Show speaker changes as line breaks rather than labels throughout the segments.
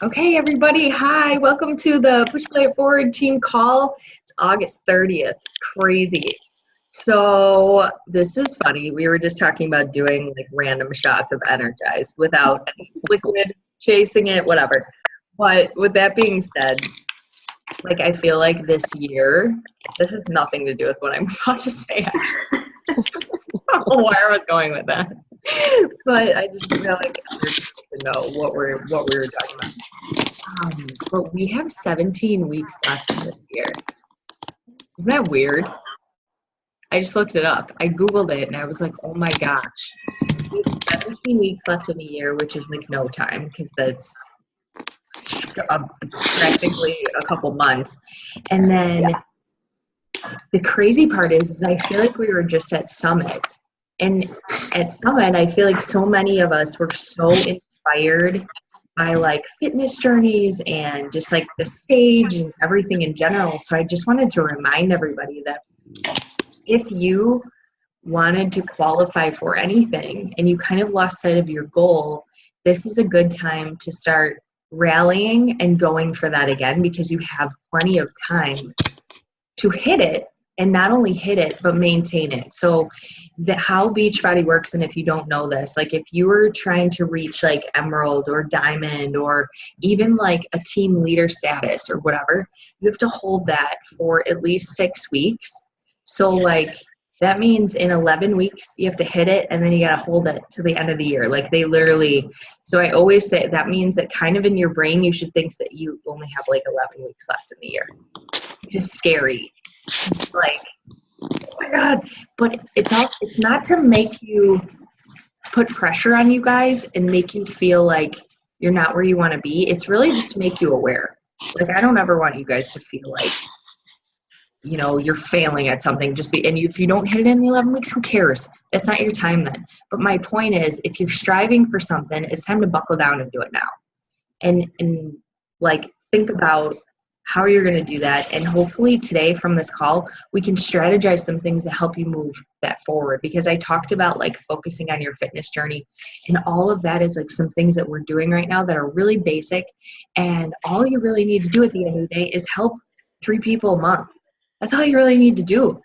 Okay, everybody. Hi, welcome to the Push Play It Forward team call. It's August 30th. Crazy. So this is funny. We were just talking about doing like random shots of Energize without any liquid chasing it, whatever. But with that being said, like I feel like this year, this has nothing to do with what I'm about to say. I don't know where I was going with that. But I just feel like everybody should know what we were talking about. But we have 17 weeks left in this year. Isn't that weird? I just looked it up. I Googled it and I was like, oh my gosh. We have 17 weeks left in the year, which is like no time because that's practically a couple months. And then the crazy part is I feel like we were just at Summit. And at Summit, I feel like so many of us were so inspired by like fitness journeys and just like the stage and everything in general. So I just wanted to remind everybody that if you wanted to qualify for anything and you kind of lost sight of your goal, this is a good time to start rallying and going for that again because you have plenty of time to hit it. And not only hit it, but maintain it. So how Beachbody works, and if you don't know this, like if you were trying to reach like Emerald or Diamond or even like a team leader status or whatever, you have to hold that for at least 6 weeks. So like that means in 11 weeks, you have to hit it and then you got to hold it to the end of the year. Like they literally, so I always say that means that kind of in your brain, you should think that you only have like 11 weeks left in the year. It's just scary. It's like, oh my God. But it's not to make you put pressure on you guys and make you feel like you're not where you want to be. It's really just to make you aware. Like, I don't ever want you guys to feel like, you know, you're failing at something. And if you don't hit it in the 11 weeks, who cares? That's not your time then. But my point is, if you're striving for something, it's time to buckle down and do it now. And like, think about how you're going to do that. And hopefully today from this call, we can strategize some things to help you move that forward. Because I talked about like focusing on your fitness journey, and all of that is like some things that we're doing right now that are really basic. And all you really need to do at the end of the day is help 3 people a month. That's all you really need to do,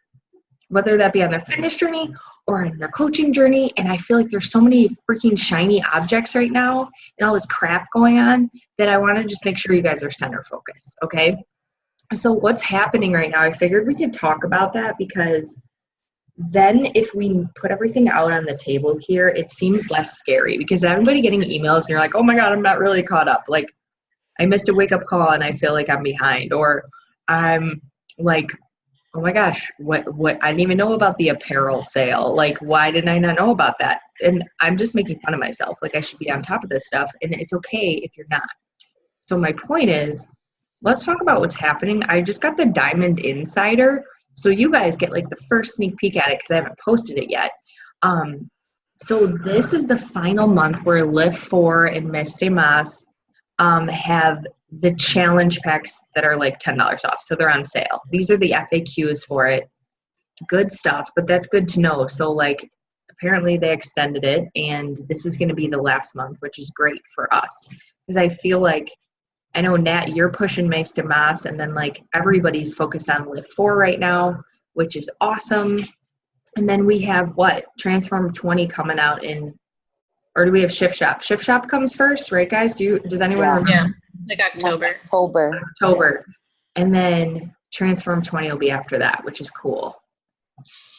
whether that be on their fitness journey or on their coaching journey. And I feel like there's so many freaking shiny objects right now and all this crap going on that I want to just make sure you guys are center focused. Okay. So what's happening right now, I figured we could talk about that because then if we put everything out on the table here, it seems less scary because everybody getting emails and you're like, oh my God, I'm not really caught up. Like I missed a wake up call and I feel like I'm behind, or I'm like, oh my gosh, what I didn't even know about the apparel sale. Like, why didn't I not know about that? And I'm just making fun of myself. Like I should be on top of this stuff, and it's okay if you're not. So my point is, let's talk about what's happening. I just got the Diamond Insider. So you guys get like the first sneak peek at it because I haven't posted it yet. So this is the final month where Live 4 and Mes de Mas have the challenge packs that are like $10 off. So they're on sale. These are the FAQs for it. Good stuff, but that's good to know. So like apparently they extended it and this is going to be the last month, which is great for us. Because I feel like, I know Nat, you're pushing Mes de Mas and then like everybody's focused on Live 4 right now, which is awesome. And then we have what? Transform 20 coming out in, or do we have Shift Shop? Shift Shop comes first, right guys? Does anyone remember?
Yeah, like
October. And then Transform 20 will be after that, which is cool.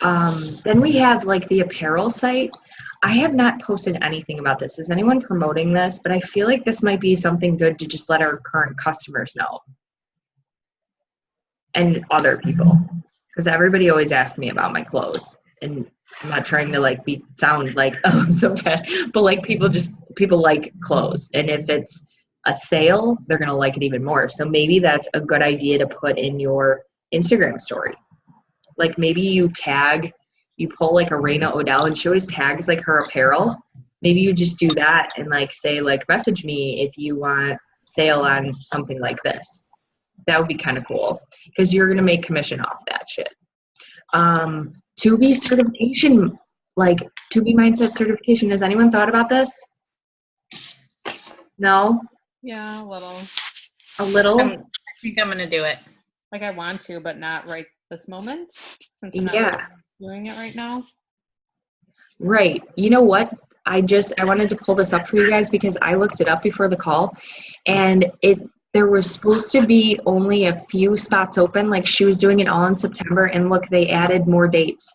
Then we have like the apparel site. I have not posted anything about this. Is anyone promoting this? But I feel like this might be something good to just let our current customers know. And other people. Because everybody always asks me about my clothes. And I'm not trying to sound like, oh, I'm so bad. But like people like clothes. And if it's a sale, they're going to like it even more. So maybe that's a good idea to put in your Instagram story. Like maybe you pull like Arena Odell and she always tags like her apparel. Maybe you just do that and like say like message me if you want sale on something like this. That would be kind of cool because you're going to make commission off that shit. 2B certification, like 2B mindset certification. Has anyone thought about this? No?
Yeah, a little.
A little?
I think I'm going to do it.
Like I want to, but not right this moment since I'm not
Yeah.
really doing it right now.
Right. You know what? I wanted to pull this up for you guys because I looked it up before the call, and there was supposed to be only a few spots open. Like she was doing it all in September, and look, they added more dates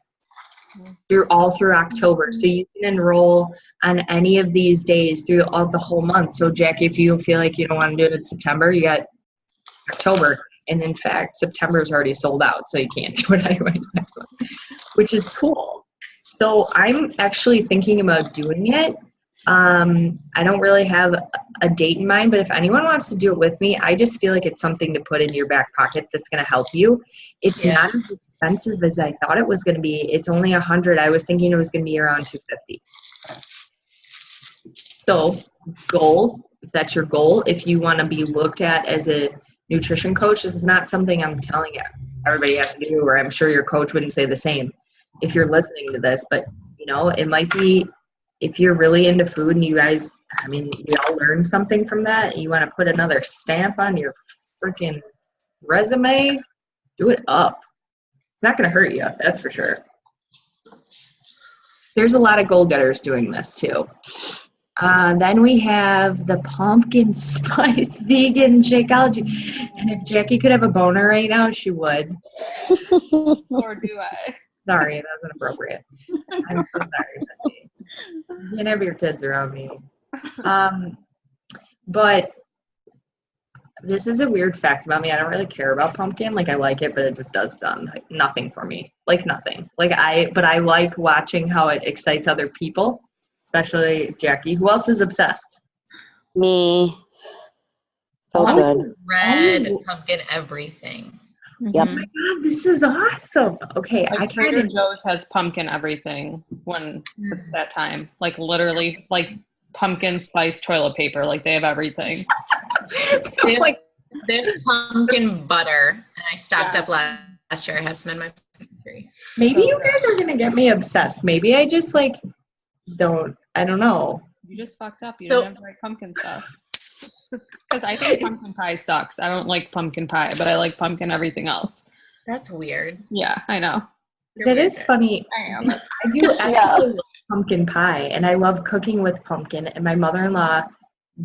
through October. So you can enroll on any of these days through the whole month. So Jackie, if you feel like you don't want to do it in September, you got October. And in fact, September is already sold out, so you can't do it anyways next month, which is cool. So I'm actually thinking about doing it. I don't really have a date in mind, but if anyone wants to do it with me, I just feel like it's something to put in your back pocket that's going to help you. It's not as expensive as I thought it was going to be. It's only $100. I was thinking it was going to be around $250. So goals, if that's your goal, if you want to be looked at as a nutrition coach, this is not something I'm telling you everybody has to do, or I'm sure your coach wouldn't say the same if you're listening to this, but it might be, if you're really into food and you guys, we all learned something from that, and you want to put another stamp on your freaking resume, do it up. It's not going to hurt you, that's for sure. There's a lot of goal getters doing this too. Then we have the pumpkin spice vegan Shakeology. And if Jackie could have a boner right now, she would.
Or do I?
Sorry, that was inappropriate. I'm so sorry, Missy. You can't have your kids around me. But this is a weird fact about me. I don't really care about pumpkin. Like, I like it, but it just does nothing for me. Like, nothing. But I like watching how it excites other people, especially Jackie. Who else is obsessed?
Me. So good.
Red pumpkin everything.
Yep.
Oh my God, this is awesome. Okay,
Like Trader Joe's has pumpkin everything when it's that time. Like literally, like pumpkin spice toilet paper. Like they have everything.
They have pumpkin butter, and I stocked up last year. I have some in my pantry.
Maybe you guys are gonna get me obsessed. Maybe I just I don't know.
You just fucked up. You didn't have the right pumpkin stuff. Because I think pumpkin pie sucks. I don't like pumpkin pie, but I like pumpkin everything else.
That's weird.
Yeah, I know.
That is funny.
I am.
I do actually love pumpkin pie, and I love cooking with pumpkin. And my mother-in-law,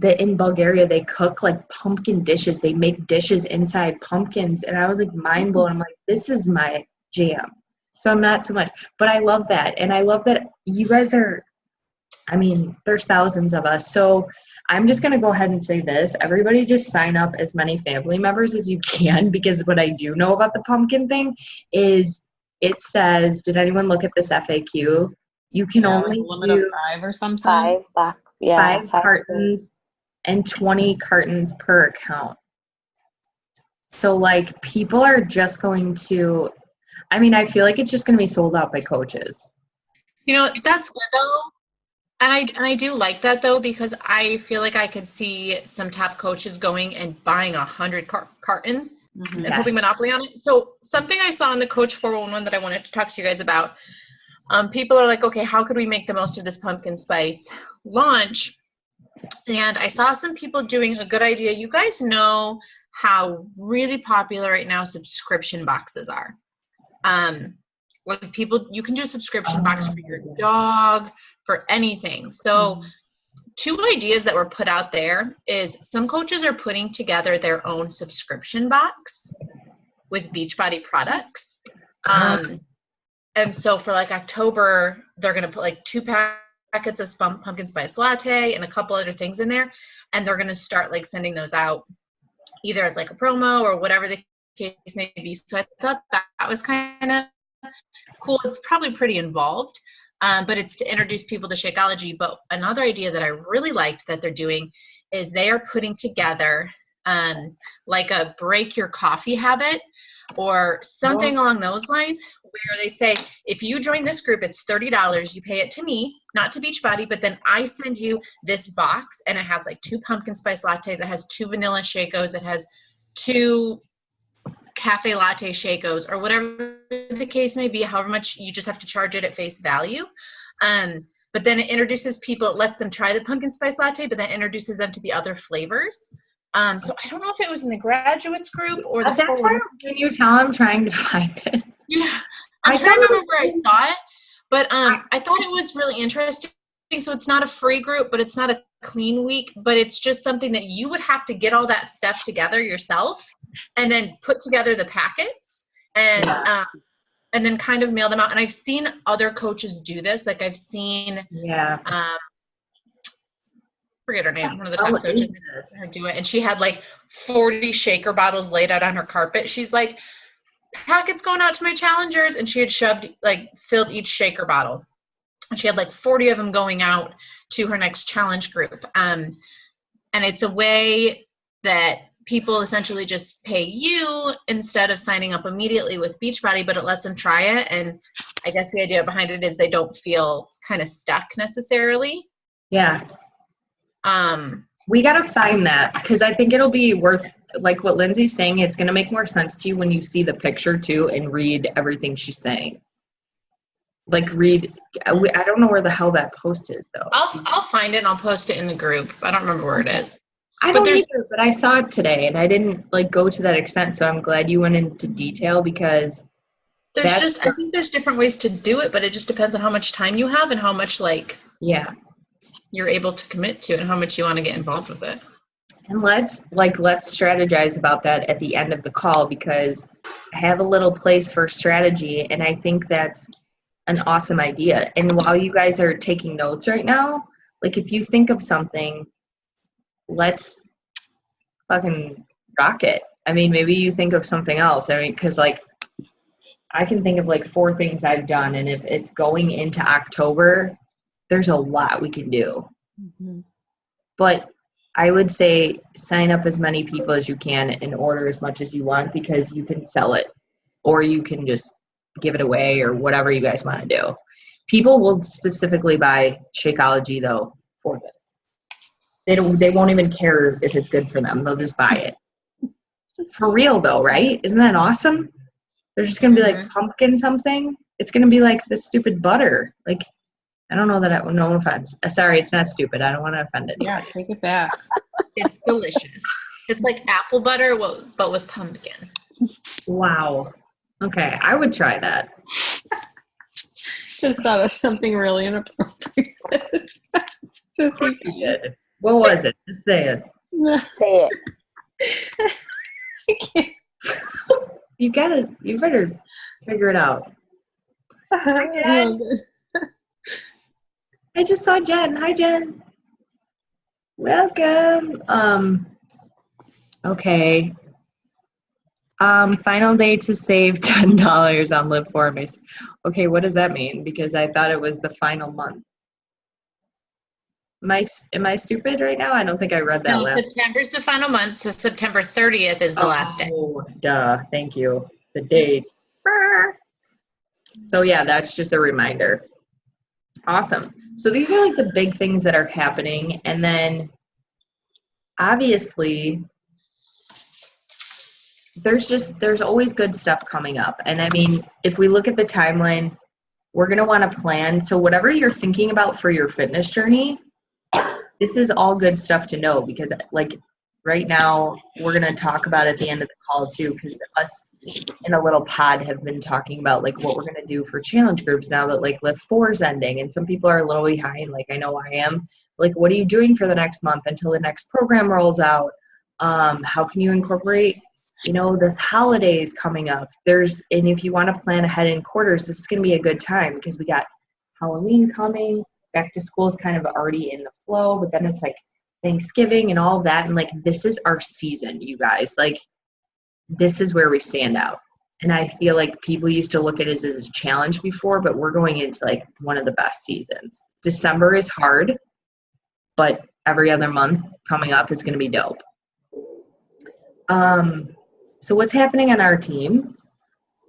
in Bulgaria, they cook like pumpkin dishes. They make dishes inside pumpkins, and I was like mind blown. I'm like, this is my jam. So I'm not so much, but I love that, and I love that you guys are. There's thousands of us, so I'm just going to go ahead and say this. Everybody just sign up as many family members as you can, because what I do know about the pumpkin thing is it says, did anyone look at this FAQ? You can only
limit
do
of 5 or something.
5
cartons and 20 cartons per account. So people are just going to, I feel like it's just going to be sold out by coaches.
That's good though. And I do like that though, because I feel like I could see some top coaches going and buying 100 cartons and hoping monopoly on it. So something I saw in the Coach 411 that I wanted to talk to you guys about, people are like, okay, how could we make the most of this pumpkin spice launch? And I saw some people doing a good idea. You guys know how really popular right now subscription boxes are. You can do a subscription box for your dog, for anything. So 2 ideas that were put out there is some coaches are putting together their own subscription box with Beachbody products. And so for October, they're going to put 2 packets of pumpkin spice latte and a couple other things in there. And they're going to start sending those out either as a promo or whatever the case may be. So I thought that was kind of cool. It's probably pretty involved. But it's to introduce people to Shakeology. But another idea that I really liked that they're doing is they are putting together a break your coffee habit or something along those lines, where they say, if you join this group, it's $30. You pay it to me, not to Beachbody, but then I send you this box, and it has 2 pumpkin spice lattes. It has 2 vanilla Shakos. It has 2 cafe latte Shakos, or whatever the case may be, however much you just have to charge it at face value. but then it introduces people, it lets them try the pumpkin spice latte, but then introduces them to the other flavors. So I don't know if it was in the graduates group or the
That's why, can you tell I'm trying to find it?
Yeah, I'm trying to remember where I saw it, but I thought it was really interesting. So it's not a free group, but it's not a clean week, but it's just something that you would have to get all that stuff together yourself and then put together the packets and then kind of mail them out. And I've seen other coaches do this. Like I've seen, forget her name, one of the top coaches do it. And she had like 40 shaker bottles laid out on her carpet. She's like, packets going out to my challengers. And she had filled each shaker bottle. And she had like 40 of them going out to her next challenge group. And it's a way that people essentially just pay you instead of signing up immediately with Beachbody, but it lets them try it. And I guess the idea behind it is they don't feel kind of stuck necessarily.
Yeah. We got to find that because I think it'll be worth, like what Lindsay's saying, it's going to make more sense to you when you see the picture too and read everything she's saying. Like I don't know where the hell that post is though.
I'll find it and I'll post it in the group. I don't remember where it is.
I don't either, but I saw it today and I didn't like go to that extent. So I'm glad you went into detail because
I think there's different ways to do it, but it just depends on how much time you have and how much you're able to commit to and how much you want to get involved with it.
And let's strategize about that at the end of the call because I have a little place for strategy and I think that's an awesome idea. And while you guys are taking notes right now, like if you think of something, let's fucking rock it. I mean, maybe you think of something else. I mean, because like I can think of like 4 things I've done, and if it's going into October, there's a lot we can do. Mm-hmm. But I would say sign up as many people as you can and order as much as you want because you can sell it or you can just give it away or whatever you guys want to do. People will specifically buy Shakeology though for this. They won't even care if it's good for them. They'll just buy it. For real though, right? Isn't that awesome? They're just going to be like pumpkin something. It's going to be like the stupid butter. Like, I don't know that no offense. Sorry, it's not stupid. I don't want to offend it.
Yeah, take it back.
It's delicious. It's like apple butter, but with pumpkin.
Wow. Okay, I would try that.
Just thought of something really inappropriate.
Of course you did. What was it? Just say it.
Say
it. I can't.
You better figure it out. Hi, Jen. I just saw Jen. Hi, Jen. Welcome. Okay. Final day to save $10 on Live For Me. Okay, what does that mean? Because I thought it was the final month. Am I stupid right now? I don't think I read that.
No, September's the final month, so September 30th is the last day.
Oh, duh. Thank you. The date. So yeah, that's just a reminder. Awesome. So these are like the big things that are happening. And then obviously there's always good stuff coming up. And I mean, if we look at the timeline, we're going to want to plan. So whatever you're thinking about for your fitness journey, this is all good stuff to know because like right now we're going to talk about at the end of the call too, because us in a little pod have been talking about like what we're going to do for challenge groups now that like Live 4 is ending and some people are a little behind. Like I know I am. Like, what are you doing for the next month until the next program rolls out? How can you incorporate, this holidays coming up? And if you want to plan ahead in quarters, this is going to be a good time because we got Halloween coming. Back to school is kind of already in the flow, but then it's like Thanksgiving and all of that. And like, this is our season, you guys. Like, this is where we stand out. And I feel like people used to look at it as a challenge before, but we're going into like one of the best seasons. December is hard, but every other month coming up is going to be dope. So what's happening on our team?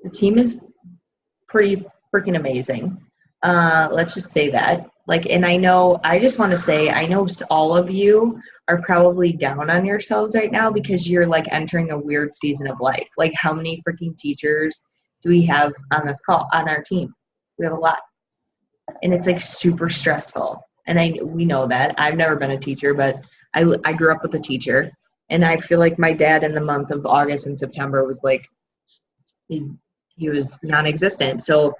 The team is pretty freaking amazing. Let's just say that. Like, and I just want to say, I know all of you are probably down on yourselves right now because you're like entering a weird season of life. Like, how many freaking teachers do we have on this call, on our team? We have a lot. and it's like super stressful. And we know that. I've never been a teacher, but I grew up with a teacher, and I feel like my dad in the month of August and September was like, he was non-existent. So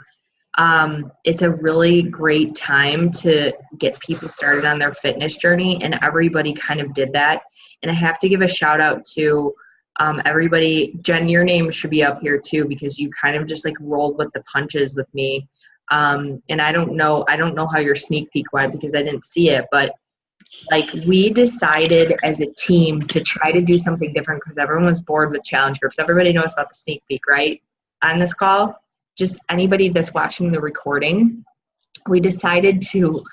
it's a really great time to get people started on their fitness journey, and everybody kind of did that. And I have to give a shout out to everybody. Jen, your name should be up here too, because you kind of just like rolled with the punches with me. And I don't know how your sneak peek went because I didn't see it, but like we decided as a team to try to do something different because everyone was bored with challenge groups. Everybody knows about the sneak peek, right? On this call, just anybody that's watching the recording, we decided to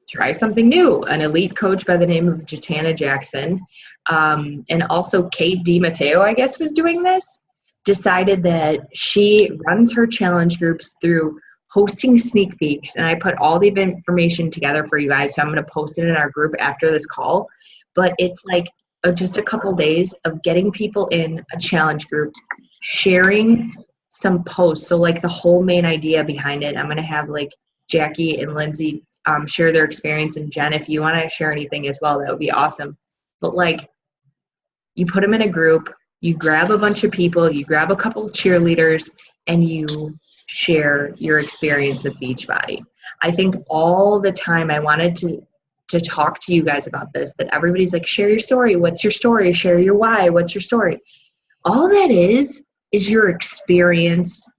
try something new. An elite coach by the name of Jatana Jackson, and also Kate DiMatteo, I guess, was doing this, decided that she runs her challenge groups through hosting sneak peeks. And I put all the information together for you guys, so I'm going to post it in our group after this call. But it's like just a couple days of getting people in a challenge group, sharing some posts. So like the whole main idea behind it, I'm going to have like Jackie and Lindsay share their experience, and Jen, if you want to share anything as well, that would be awesome. But like, you put them in a group, you grab a bunch of people, you grab a couple of cheerleaders, and you share your experience with Beachbody. I think all the time I wanted to talk to you guys about this, that everybody's like, share your story. What's your story? Share your why. What's your story? All that is your experience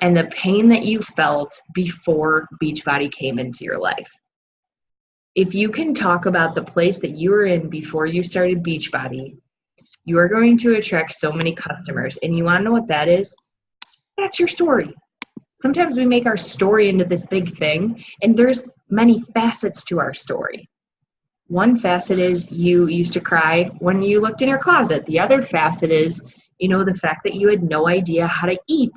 and the pain that you felt before Beachbody came into your life. If you can talk about the place that you were in before you started Beachbody, you are going to attract so many customers. And you want to know what that is? That's your story. Sometimes we make our story into this big thing, and there's many facets to our story. One facet is you used to cry when you looked in your closet. The other facet is, the fact that you had no idea how to eat.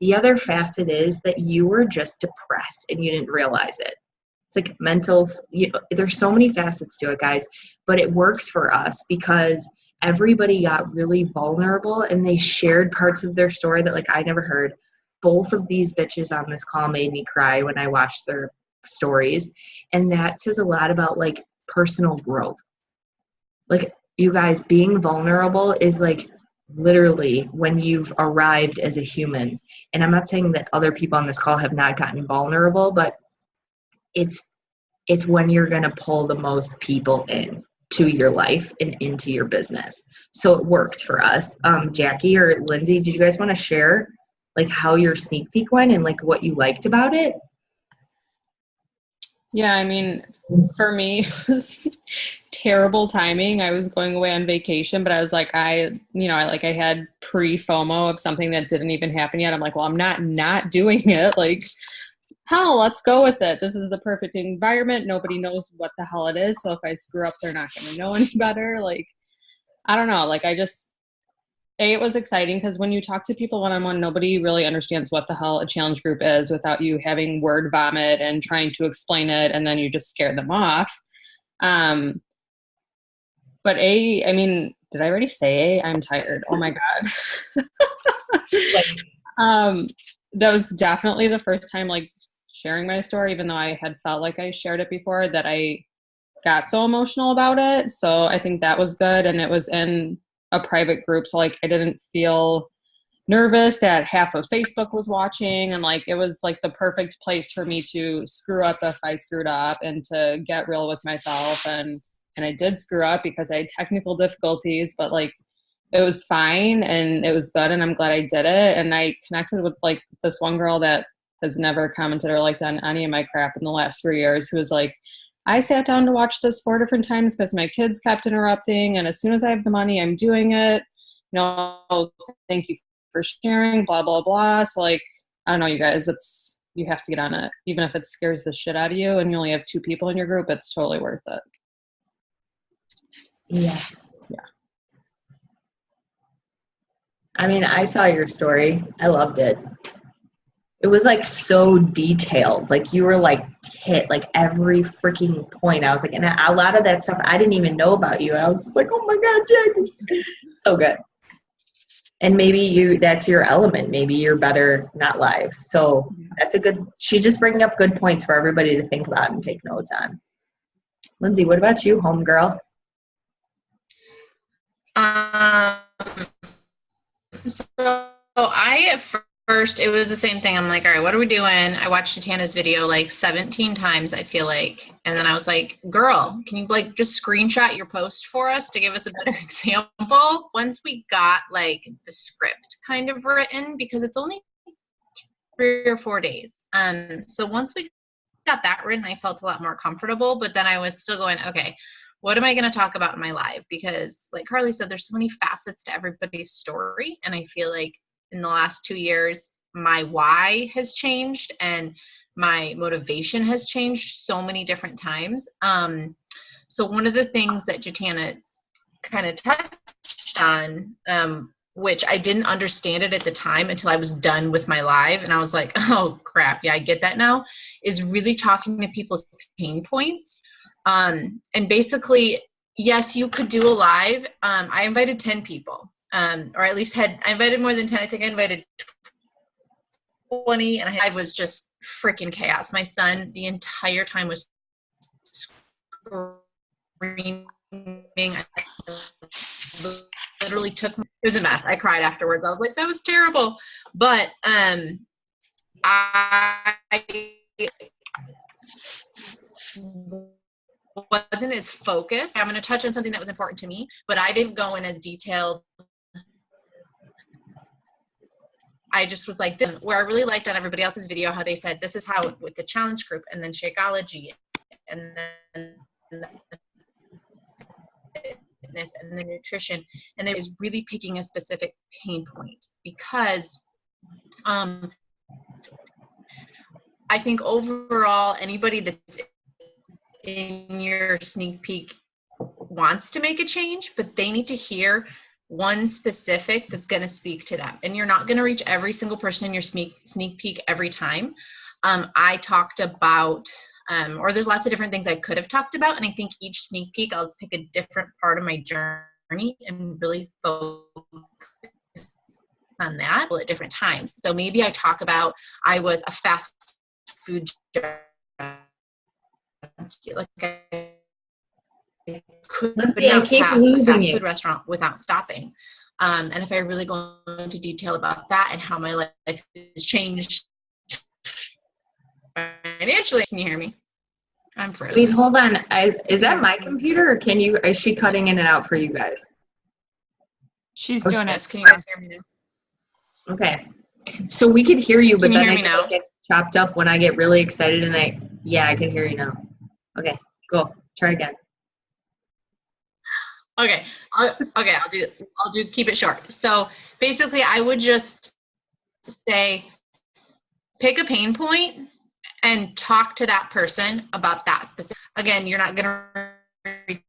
The other facet is that you were just depressed and you didn't realize it. It's like mental, there's so many facets to it, guys, but it works for us because everybody got really vulnerable and they shared parts of their story that like I never heard. Both of these bitches on this call made me cry when I watched their stories. And that says a lot about like personal growth. Like, you guys, being vulnerable is like literally when you've arrived as a human. And I'm not saying that other people on this call have not gotten vulnerable, but it's when you're going to pull the most people in to your life and into your business. So it worked for us. Jackie or Lindsay, did you guys want to share like how your sneak peek went and like what you liked about it?
Yeah, I mean, for me, it was terrible timing. I was going away on vacation, but I was like, I had pre-FOMO of something that didn't even happen yet. I'm like, well, I'm not doing it. Like, hell, let's go with it. This is the perfect environment. Nobody knows what the hell it is. So if I screw up, they're not going to know any better. Like, I don't know. Like, it was exciting because when you talk to people one-on-one, nobody really understands what the hell a challenge group is without you having word vomit and trying to explain it, and then you just scare them off. But did I already say I'm tired? Oh my God. That was definitely the first time like sharing my story, even though I had felt like I shared it before, that I got so emotional about it. So I think that was good. And it was in a private group, so like I didn't feel nervous that half of Facebook was watching, and like it was like the perfect place for me to screw up if I screwed up and to get real with myself. And I did screw up because I had technical difficulties, but like it was fine and it was good, and I'm glad I did it. And I connected with like this one girl that has never commented or liked on any of my crap in the last 3 years, who was like, I sat down to watch this 4 different times because my kids kept interrupting. And as soon as I have the money, I'm doing it. Thank you for sharing, blah, blah, blah. So like, I don't know, you guys, you have to get on it. Even if it scares the shit out of you and you only have 2 people in your group, it's totally worth it.
Yes.
Yeah.
I mean, I saw your story. I loved it. It was like so detailed. Like you were like hit like every freaking point. I was like, and a lot of that stuff I didn't even know about you. I was just like, oh my God, Jackie. So good. And maybe that's your element. Maybe you're better not live. So she's just bringing up good points for everybody to think about and take notes on. Lindsay, what about you, homegirl?
So I at first, it was the same thing. I'm like, all right, what are we doing? I watched Tana's video like 17 times, I feel like. And then I was like, girl, can you like just screenshot your post for us to give us a better example? Once we got like the script kind of written, because it's only 3 or 4 days. So once we got that written, I felt a lot more comfortable, but then I was still going, okay, what am I going to talk about in my live? Because like Carly said, there's so many facets to everybody's story. And I feel like in the last 2 years, my why has changed and my motivation has changed so many different times. So one of the things that Jatana kind of touched on, which I didn't understand it at the time until I was done with my live. And I was like, oh crap, yeah, I get that now, is really talking to people's pain points. And basically, yes, you could do a live. I invited 10 people, or at least I invited more than 10. I think I invited 20, and I was just freaking chaos. My son the entire time was screaming. I literally it was a mess. I cried afterwards. I was like, that was terrible. But I wasn't as focused. I'm going to touch on something that was important to me, but I didn't go in as detailed. I just was like, where I really liked on everybody else's video how they said, this is how with the challenge group and then Shakeology and then the fitness and the nutrition. And they was really picking a specific pain point because I think overall, anybody that's in your sneak peek wants to make a change, but they need to hear one specific that's going to speak to them. And you're not going to reach every single person in your sneak peek every time. I talked about, or there's lots of different things I could have talked about. And I think each sneak peek, I'll pick a different part of my journey and really focus on that at different times. So maybe I talk about, I was a fast food like
Lindsay, I keep losing
fast
you.
food restaurant without stopping. And if I really go into detail about that and how my life has changed financially, can you hear me? I'm frozen.
Wait, hold on. Is that my computer or is she cutting in and out for you guys?
She's doing it.
Can you guys hear me now?
Okay. So we could hear you, but then
it
gets chopped up when I get really excited and I can hear you now. Okay, cool. Try again.
Okay. I'll do keep it short. So basically I would just say, pick a pain point and talk to that person about that specific. Again, you're not going to reach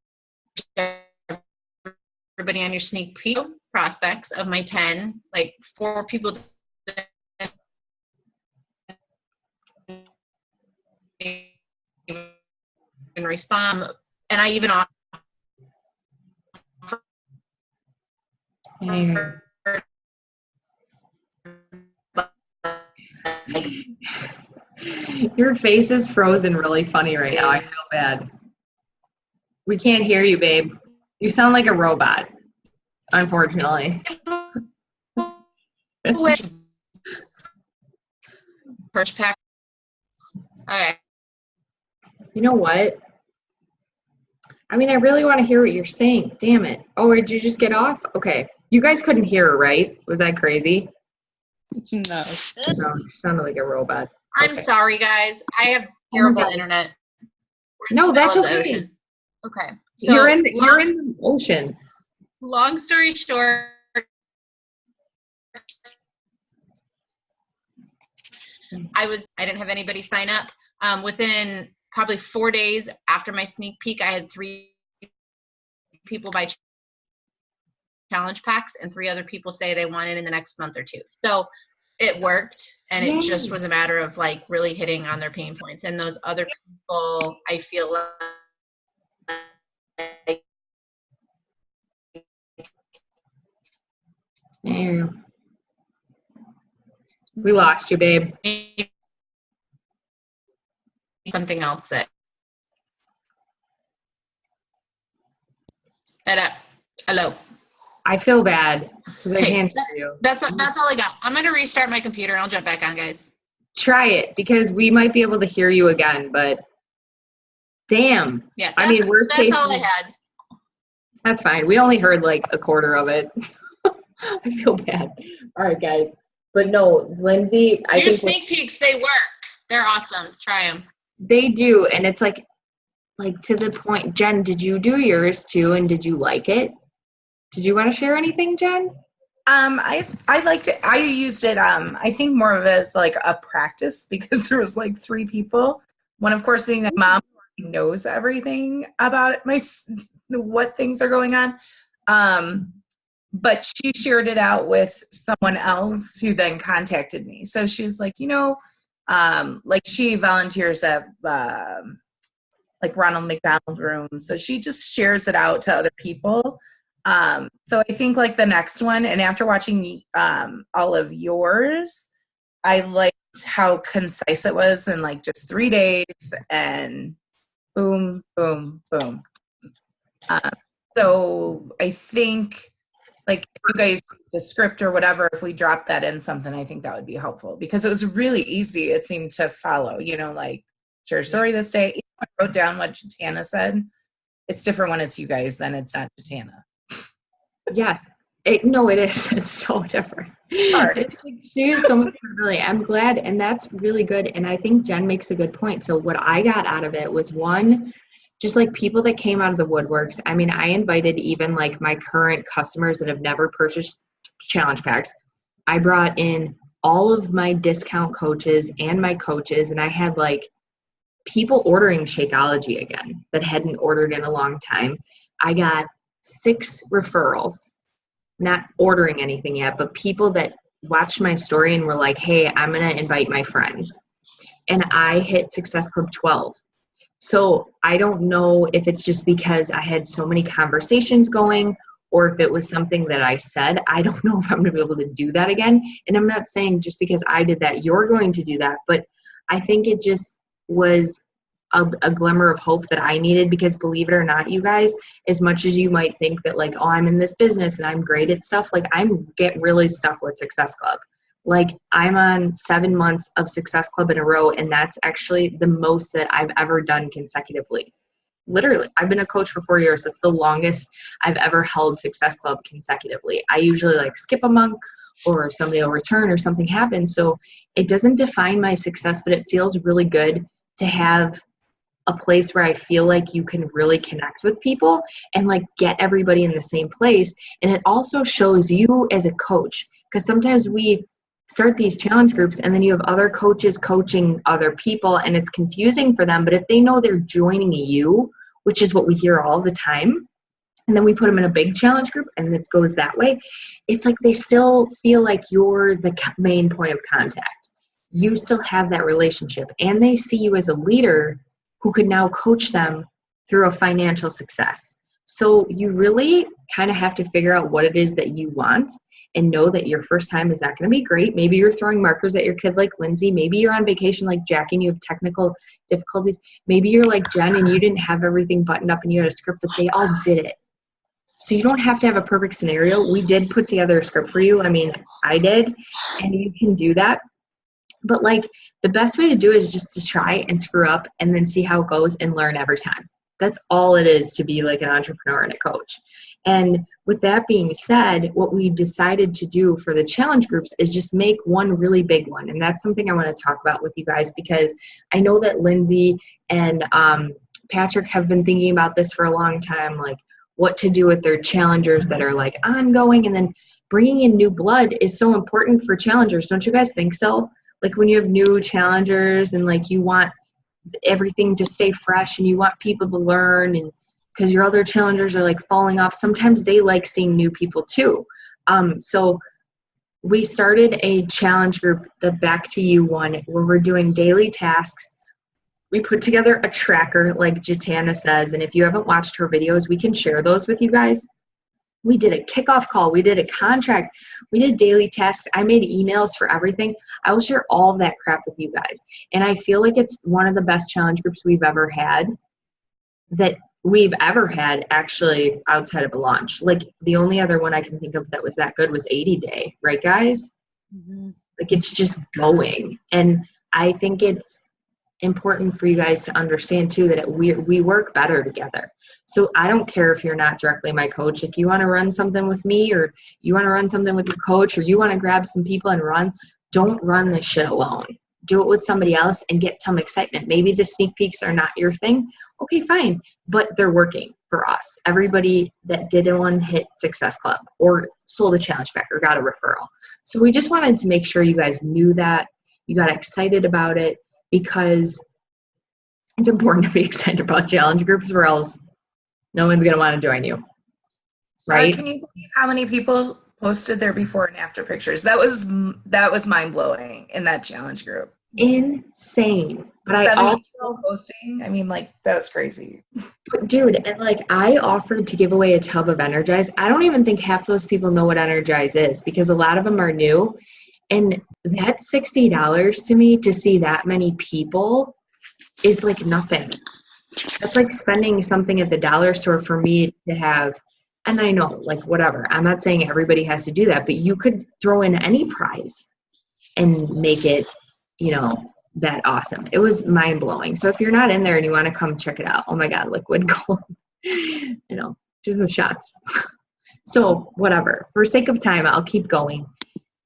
everybody on your sneak peek prospects of my 10, like 4 people and respond. And I even offer
Your face is frozen really funny right now. I feel bad. We can't hear you, babe. You sound like a robot, unfortunately.
First pack. Okay.
You know what? I mean, I really want to hear what you're saying. Damn it. Oh, did you just get off? Okay. You guys couldn't hear her, right? Was that crazy?
No.
No, you sounded like a robot.
I'm sorry, guys. I have terrible internet.
No, that's okay.
Okay. So
You're in the ocean.
Long story short, I didn't have anybody sign up. Within probably 4 days after my sneak peek, I had 3 people buy challenge packs and 3 other people say they want it in the next month or 2. So it worked, and it just was a matter of like really hitting on their pain points. And those other people, I feel like
Yeah. We lost you, babe.
Something else that. Hello.
I feel bad because I can't hear you.
That's all I got. I'm gonna restart my computer and I'll jump back on, guys.
Try it because we might be able to hear you again, but damn.
Yeah,
I mean, worst case.
That's all I had.
That's fine. We only heard like a quarter of it. I feel bad. All right, guys. But no, Lindsay, I think
sneak peeks. They work. They're awesome. Try them.
They do, and it's like to the point. Jen, did you do yours too, and did you like it? Did you want to share anything, Jen?
I liked it. I used it. I think more of it as like a practice because there was like 3 people. One, of course, being a mom who knows everything about it, what things are going on. But she shared it out with someone else who then contacted me. So she was like, like she volunteers at like Ronald McDonald Room. So she just shares it out to other people. So I think like the next one, and after watching all of yours, I liked how concise it was in like just 3 days and boom, boom, boom. So I think like you guys, the script or whatever, if we drop that in something, I think that would be helpful because it was really easy. It seemed to follow, like share a story this day. Even when I wrote down what Jatana said. It's different when it's you guys than it's not Jatana.
Yes. It is. It's so different.
Sorry.
She is so much really. I'm glad, and that's really good. And I think Jen makes a good point. So what I got out of it was one, just like people that came out of the woodworks. I mean, I invited even like my current customers that have never purchased challenge packs. I brought in all of my discount coaches and my coaches, and I had like people ordering Shakeology again that hadn't ordered in a long time. I got 6 referrals, not ordering anything yet, but people that watched my story and were like, hey, I'm going to invite my friends. And I hit Success Club 12. So I don't know if it's just because I had so many conversations going or if it was something that I said. I don't know if I'm going to be able to do that again. And I'm not saying just because I did that, you're going to do that. But I think it just was a glimmer of hope that I needed because believe it or not, you guys, as much as you might think that like, oh, I'm in this business and I'm great at stuff, like get really stuck with Success Club. Like I'm on 7 months of Success Club in a row, and that's actually the most that I've ever done consecutively. Literally, I've been a coach for 4 years. That's the longest I've ever held Success Club consecutively. I usually like skip a month or somebody will return or something happens. So it doesn't define my success, but it feels really good to have a place where I feel like you can really connect with people and like get everybody in the same place. And it also shows you as a coach, because sometimes we start these challenge groups and then you have other coaches coaching other people and it's confusing for them. But if they know they're joining you, which is what we hear all the time, and then we put them in a big challenge group and it goes that way, it's like they still feel like you're the main point of contact. You still have that relationship and they see you as a leader who could now coach them through a financial success. So you really kind of have to figure out what it is that you want and know that your first time is not going to be great. Maybe you're throwing markers at your kid like Lindsay. Maybe you're on vacation like Jackie and you have technical difficulties. Maybe you're like Jen and you didn't have everything buttoned up and you had a script, but they all did it. So you don't have to have a perfect scenario. We did put together a script for you. I mean, I did, and you can do that. But like the best way to do it is just to try and screw up and then see how it goes and learn every time. That's all it is to be like an entrepreneur and a coach. And with that being said, what we decided to do for the challenge groups is just make one really big one. And that's something I want to talk about with you guys because I know that Lindsay and Patrick have been thinking about this for a long time, like what to do with their challengers that are like ongoing. And then bringing in new blood is so important for challengers. Don't you guys think so? Like when you have new challengers and like you want everything to stay fresh and you want people to learn and because your other challengers are like falling off, sometimes they like seeing new people too. So we started a challenge group, the Back to You one, where we're doing daily tasks. We put together a tracker like Jatana says, and if you haven't watched her videos, we can share those with you guys. We did a kickoff call. We did a contract. We did daily tasks. I made emails for everything. I will share all of that crap with you guys. And I feel like it's one of the best challenge groups we've ever had, actually, outside of a launch. Like, the only other one I can think of that was that good was 80 Day, right, guys?
Mm-hmm.
Like, it's just going. And I think it's important for you guys to understand too that we work better together. So I don't care if you're not directly my coach. If you want to run something with me, or you want to run something with your coach, or you want to grab some people and run, don't run this shit alone. Do it with somebody else and get some excitement. Maybe the sneak peeks are not your thing. Okay, fine. But they're working for us. Everybody that did one hit Success Club or sold a challenge pack or got a referral. So we just wanted to make sure you guys knew that, you got excited about it, because it's important to be excited about challenge groups, or else no one's going to want to join you. Right?
Can you believe how many people posted their before and after pictures? That was mind blowing in that challenge group.
Insane. But I
70
also
people posting. I mean, like, that was crazy.
Dude, and like, I offered to give away a tub of Energize. I don't even think half those people know what Energize is, because a lot of them are new. And that's $60 to me to see that many people is like nothing. That's like spending something at the dollar store for me to have. And I know, like, whatever. I'm not saying everybody has to do that, but you could throw in any prize and make it, that awesome. It was mind blowing. So if you're not in there and you want to come check it out, oh my God, liquid gold, do the shots. So whatever, for sake of time, I'll keep going.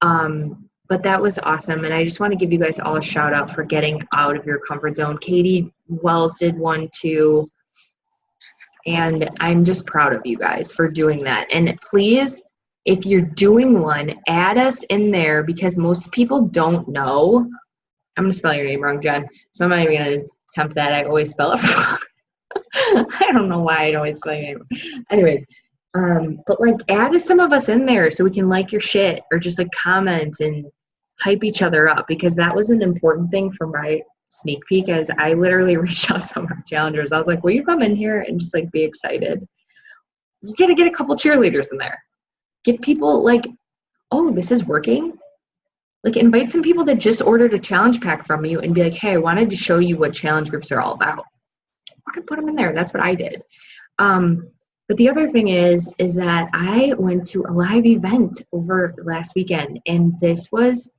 But that was awesome. And I just want to give you guys all a shout out for getting out of your comfort zone. Katie Wells did one too. And I'm just proud of you guys for doing that. And please, if you're doing one, add us in there, because most people don't know. I'm going to spell your name wrong, Jen. So I'm not even going to attempt that. I always spell it wrong. I don't know why I always spell your name wrong. Anyways, but like, add some of us in there so we can like your shit, or just like comment and hype each other up, because that was an important thing for my sneak peek. As I literally reached out to some of our challengers. I was like, will you come in here and just like be excited? You got to get a couple cheerleaders in there. Get people like, oh, this is working. Like, invite some people that just ordered a challenge pack from you and be like, hey, I wanted to show you what challenge groups are all about. Fucking put them in there. That's what I did. But the other thing is that I went to a live event over last weekend, and this was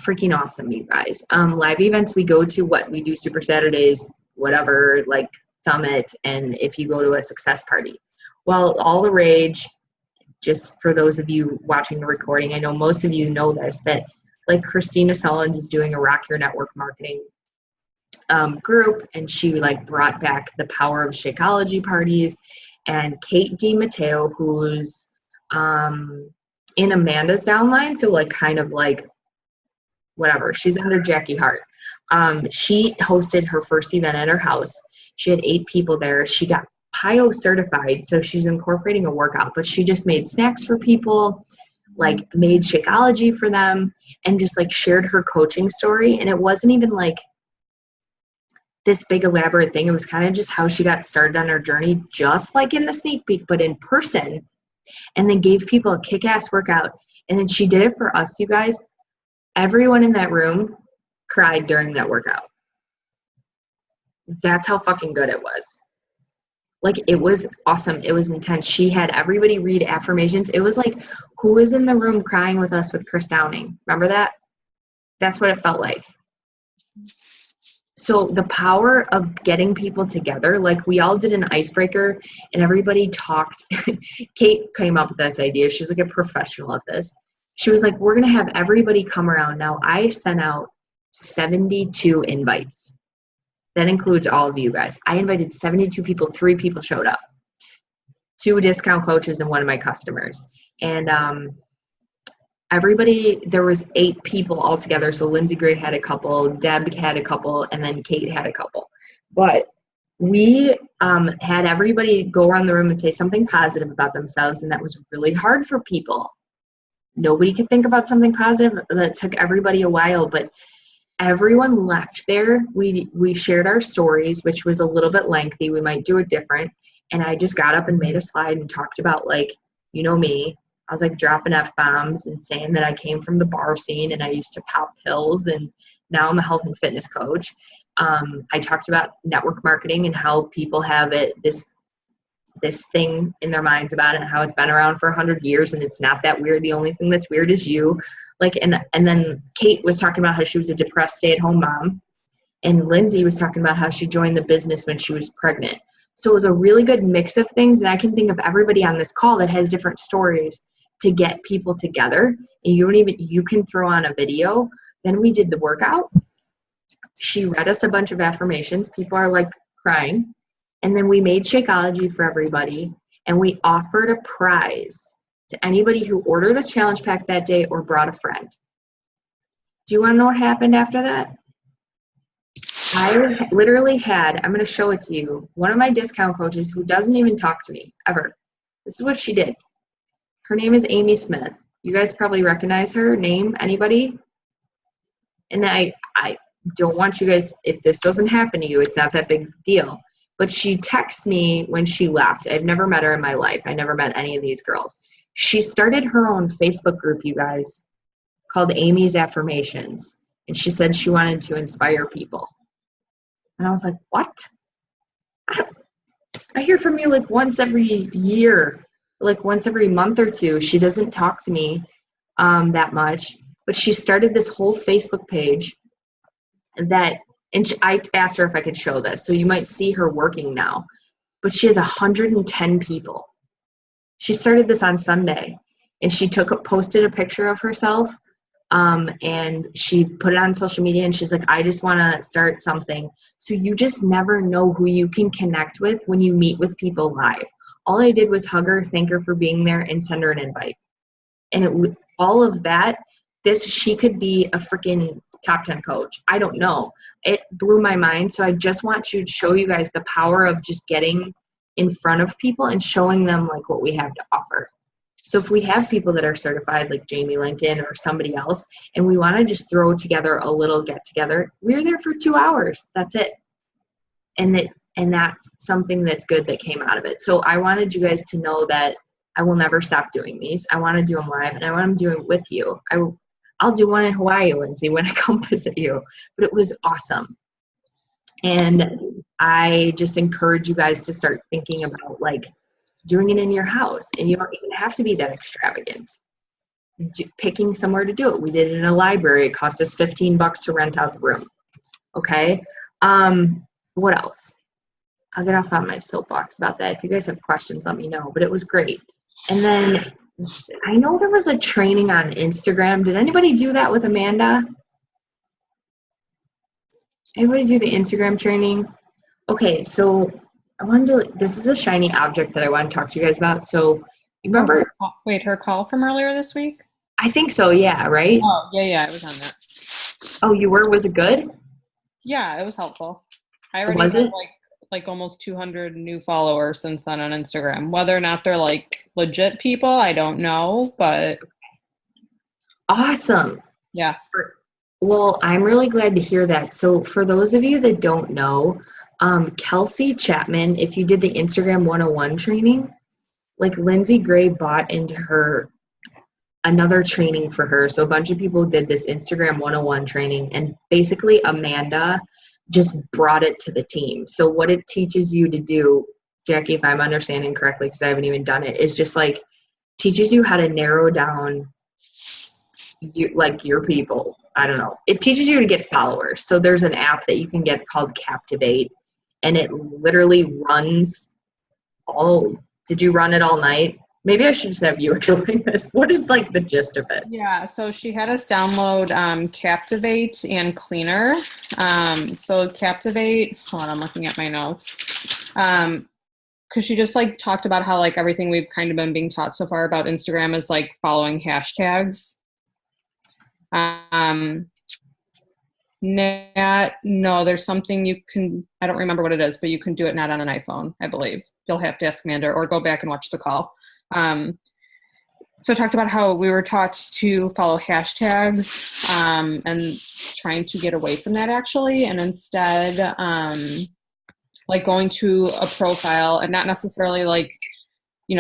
freaking awesome, you guys. Live events, we go to we do Super Saturdays, whatever, like Summit, and if you go to a Success Party. Well, all the rage, just for those of you watching the recording, I know most of you know this, that like Christina Sullins is doing a Rock Your Network marketing group, and she like brought back the power of Shakeology parties. And Kate DiMatteo, who's in Amanda's downline, so like kind of like whatever, she's under Jackie Hart. She hosted her first event at her house. She had 8 people there. She got PIO certified, so she's incorporating a workout, but she just made snacks for people, like made Shakeology for them, and just like shared her coaching story. And it wasn't even like this big elaborate thing. It was kind of just how she got started on her journey, just like in the sneak peek, but in person, and then gave people a kick-ass workout. And then she did it for us, you guys. Everyone in that room cried during that workout. That's how fucking good it was. Like, it was awesome. It was intense. She had everybody read affirmations. It was like, who was in the room crying with us with Chris Downing? Remember that? That's what it felt like. So the power of getting people together, like we all did an icebreaker and everybody talked. Kate came up with this idea. She's like a professional at this. She was like, we're going to have everybody come around. Now, I sent out 72 invites. That includes all of you guys. I invited 72 people. 3 people showed up. 2 discount coaches and 1 of my customers. And everybody, there was 8 people all together. So Lindsay Gray had a couple, Deb had a couple, and then Kate had a couple. But we had everybody go around the room and say something positive about themselves, and that was really hard for people. Nobody could think about something positive. That took everybody a while, but everyone left there. We shared our stories, which was a little bit lengthy. We might do it different. And I just got up and made a slide and talked about like you know me. I was like dropping F-bombs and saying that I came from the bar scene and I used to pop pills, and now I'm a health and fitness coach. I talked about network marketing and how people have this thing in their minds about it and how it's been around for 100 years and it's not that weird. The only thing that's weird is you. Like, and then Kate was talking about how she was a depressed stay-at-home mom, and Lindsay was talking about how she joined the business when she was pregnant. So it was a really good mix of things, and I can think of everybody on this call that has different stories to get people together. And you can throw on a video. Then we did the workout. She read us a bunch of affirmations. People are like crying. And then we made Shakeology for everybody, and we offered a prize to anybody who ordered a challenge pack that day or brought a friend. Do you want to know what happened after that? I literally had, I'm going to show it to you, one of my discount coaches who doesn't even talk to me ever. This is what she did. Her name is Amy Smith. You guys probably recognize her name. Anybody? And I don't want you guys, if this doesn't happen to you, it's not that big deal. But she texted me when she left. I've never met her in my life. I never met any of these girls. She started her own Facebook group, you guys, called Amy's Affirmations. And she said she wanted to inspire people. And I was like, what? I hear from you like once every year, like once every month or two. She doesn't talk to me that much. But she started this whole Facebook page that, and I asked her if I could show this. So you might see her working now. But she has 110 people. She started this on Sunday. And she posted a picture of herself. And she put it on social media, and she's like, I just want to start something. So you just never know who you can connect with when you meet with people live. All I did was hug her, thank her for being there, and send her an invite. And all of that, she could be a freaking top 10 coach. I don't know. It blew my mind. So I just want to show you guys the power of just getting in front of people and showing them like what we have to offer. So if we have people that are certified like Jamie Lincoln or somebody else, and we want to just throw together a little get together, we're there for 2 hours. That's it. And that's something that's good that came out of it. So I wanted you guys to know that I will never stop doing these. I want to do them live, and I want to do them with you. I'll do one in Hawaii, Lindsay, when I come visit you. But it was awesome. And I just encourage you guys to start thinking about like doing it in your house, and you don't even have to be that extravagant. Picking somewhere to do it. We did it in a library. It cost us $15 to rent out the room. Okay. What else? I'll get off on my soapbox about that. If you guys have questions, let me know. But it was great. And then I know there was a training on Instagram. Did anybody do that with Amanda? Anybody do the Instagram training? Okay, so I wanted to, this is a shiny object that I want to talk to you guys about. So you remember?
Wait, her call from earlier this week?
I think so, yeah, right?
Oh, yeah, I was on that.
Oh, you were? Was it good?
Yeah, it was helpful. I already
Was
have
it?
like almost 200 new followers since then on Instagram. Whether or not they're like legit people, I don't know, but
awesome.
Yeah.
Well, I'm really glad to hear that. So for those of you that don't know, Kelsey Chapman, if you did the Instagram 101 training, like Lindsay Gray bought into her another training for her. So a bunch of people did this Instagram 101 training, and basically Amanda just brought it to the team. So what it teaches you to do, Jackie, if I'm understanding correctly, because I haven't even done it, is just like teaches you how to narrow down your people. I don't know. It teaches you to get followers. So there's an app that you can get called Captivate, and it literally runs did you run it all night? Maybe I should just have you explain this. What is like the gist of it?
Yeah, so she had us download Captivate and Cleaner. So Captivate, hold on, I'm looking at my notes. Because she just like talked about how like everything we've kind of been being taught so far about Instagram is like following hashtags. No, there's something you can, I don't remember what it is, but you can do it not on an iPhone, I believe. You'll have to ask Amanda or go back and watch the call. So I talked about how we were taught to follow hashtags and trying to get away from that actually, and instead like going to a profile and not necessarily like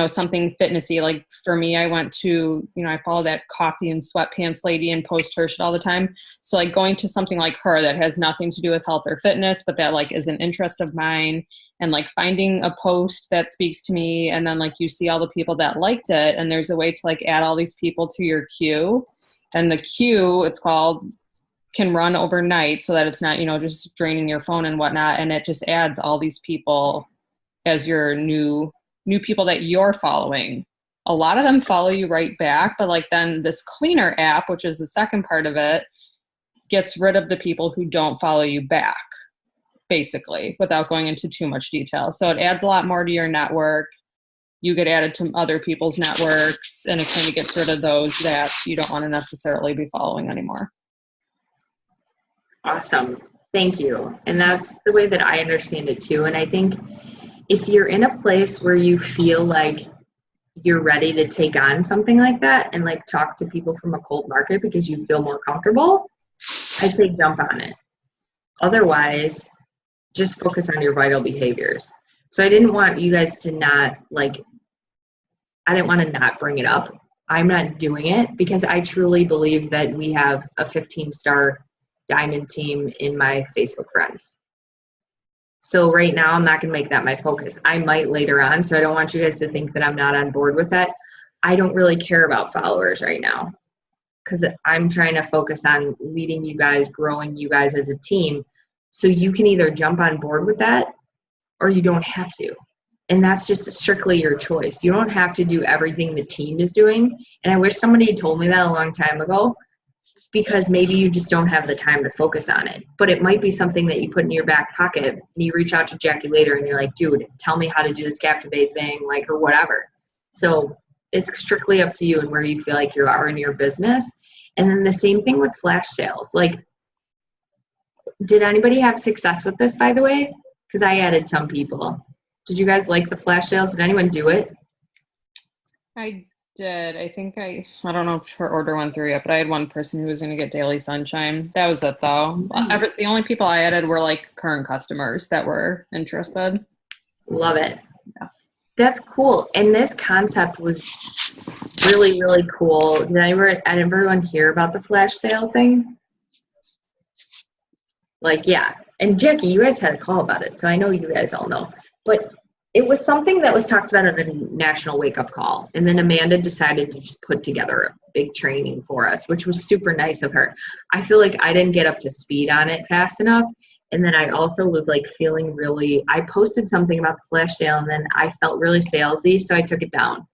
something fitnessy. Like for me, I went to, I follow that coffee and sweatpants lady and post her shit all the time. So like going to something like her that has nothing to do with health or fitness, but that like is an interest of mine, and like finding a post that speaks to me. And then like you see all the people that liked it, and there's a way to like add all these people to your queue. And the queue, it's called, can run overnight so that it's not, just draining your phone and whatnot. And it just adds all these people as your new people that you're following. A lot of them follow you right back, but like then this cleaner app, which is the second part of it, gets rid of the people who don't follow you back, basically, without going into too much detail. So it adds a lot more to your network. You get added to other people's networks, and it kind of gets rid of those that you don't want to necessarily be following anymore.
Awesome. Thank you. And that's the way that I understand it too. And I think if you're in a place where you feel like you're ready to take on something like that and like talk to people from a cold market because you feel more comfortable, I'd say jump on it. Otherwise, just focus on your vital behaviors. So I didn't want you guys to not I didn't want to not bring it up. I'm not doing it because I truly believe that we have a 15-star diamond team in my Facebook friends. So right now, I'm not going to make that my focus. I might later on, so I don't want you guys to think that I'm not on board with that. I don't really care about followers right now because I'm trying to focus on leading you guys, growing you guys as a team. So you can either jump on board with that or you don't have to. And that's just strictly your choice. You don't have to do everything the team is doing. And I wish somebody had told me that a long time ago, because maybe you just don't have the time to focus on it. But it might be something that you put in your back pocket and you reach out to Jackie later and you're like, dude, tell me how to do this Captivate thing, like, or whatever. So it's strictly up to you and where you feel like you are in your business. And then the same thing with flash sales. Like, did anybody have success with this, by the way? Because I added some people. Did you guys like the flash sales? Did anyone do it?
I did. I think I don't know if her order went through yet, but I had one person who was going to get daily sunshine. That was it though. The only people I added were like current customers that were interested.
Love it. Yeah. That's cool. And this concept was really, really cool. Did everyone hear about the flash sale thing? Like, yeah. And Jackie, you guys had a call about it, so I know you guys all know. But it was something that was talked about at the National Wake Up Call. And then Amanda decided to just put together a big training for us, which was super nice of her. I feel like I didn't get up to speed on it fast enough. And then I also was like feeling I posted something about the flash sale and then I felt really salesy, so I took it down.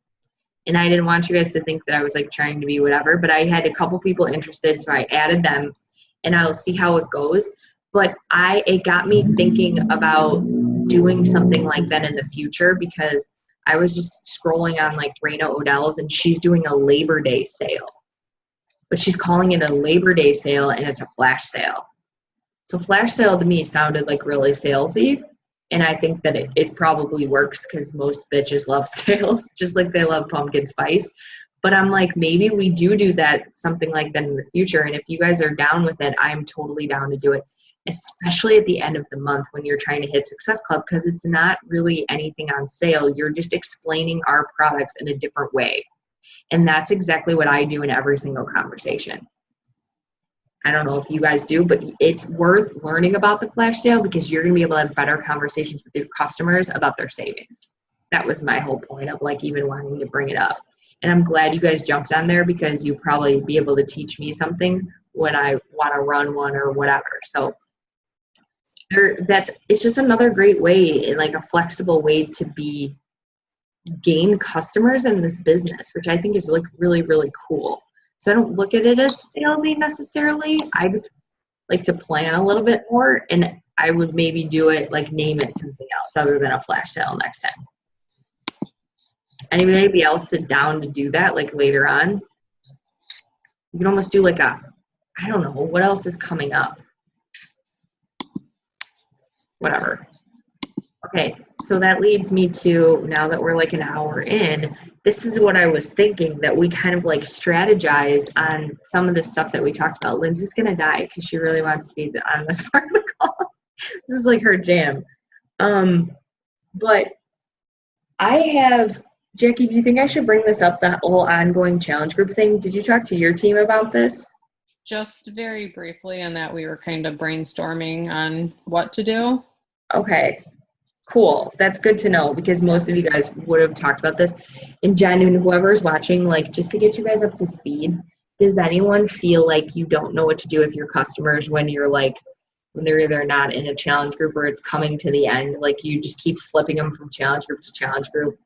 And I didn't want you guys to think that I was like trying to be whatever, but I had a couple people interested, so I added them and I'll see how it goes. But it got me thinking about doing something like that in the future, because I was just scrolling on like Raina Odell's and she's doing a Labor Day sale, but she's calling it a Labor Day sale and it's a flash sale. So flash sale to me sounded like really salesy, and I think that it probably works because most bitches love sales, just like they love pumpkin spice. But I'm like, maybe we do that, something like that in the future. And if you guys are down with it, I'm totally down to do it, especially at the end of the month when you're trying to hit Success Club, because it's not really anything on sale. You're just explaining our products in a different way. And that's exactly what I do in every single conversation. I don't know if you guys do, but it's worth learning about the flash sale because you're going to be able to have better conversations with your customers about their savings. That was my whole point of like even wanting to bring it up. And I'm glad you guys jumped on there because you'll probably be able to teach me something when I want to run one or whatever. So it's just another great way, like a flexible way to gain customers in this business, which I think is like really, really cool. So I don't look at it as salesy necessarily. I just like to plan a little bit more, and I would maybe do it, like name it something else other than a flash sale next time. Anybody else down to do that like later on? You can almost do like I don't know, what else is coming up? Whatever. Okay, so that leads me to, now that we're like an hour in, this is what I was thinking, that we kind of like strategize on some of the stuff that we talked about. Lindsay's gonna die because she really wants to be on this part of the call. This is like her jam. But I have Jackie, do you think I should bring this up, that whole ongoing challenge group thing? Did you talk to your team about this?
Just very briefly, and that we were kind of brainstorming on what to do.
Okay, cool. That's good to know because most of you guys would have talked about this. And Jen and whoever's watching, like, just to get you guys up to speed, does anyone feel like you don't know what to do with your customers when they're either not in a challenge group or it's coming to the end? Like, you just keep flipping them from challenge group to challenge group.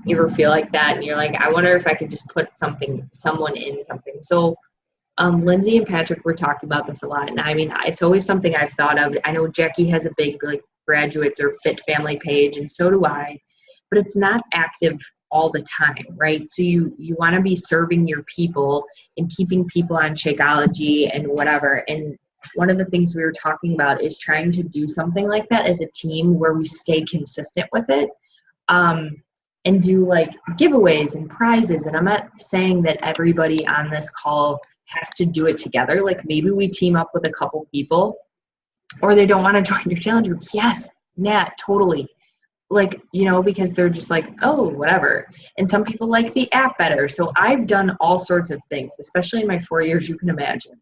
You ever feel like that and you're like, I wonder if I could just put someone in something? So Lindsay and Patrick were talking about this a lot, and I mean, it's always something I've thought of. I know Jackie has a big like graduates or fit family page, and so do I, but it's not active all the time, right? So you want to be serving your people and keeping people on Shakeology and whatever. And one of the things we were talking about is trying to do something like that as a team where we stay consistent with it. And do like giveaways and prizes. And I'm not saying that everybody on this call has to do it together. Like maybe we team up with a couple people, or they don't want to join your challenge groups. Yes, Nat, totally. Like, because they're just like, oh, whatever. And some people like the app better. So I've done all sorts of things, especially in my 4 years, you can imagine.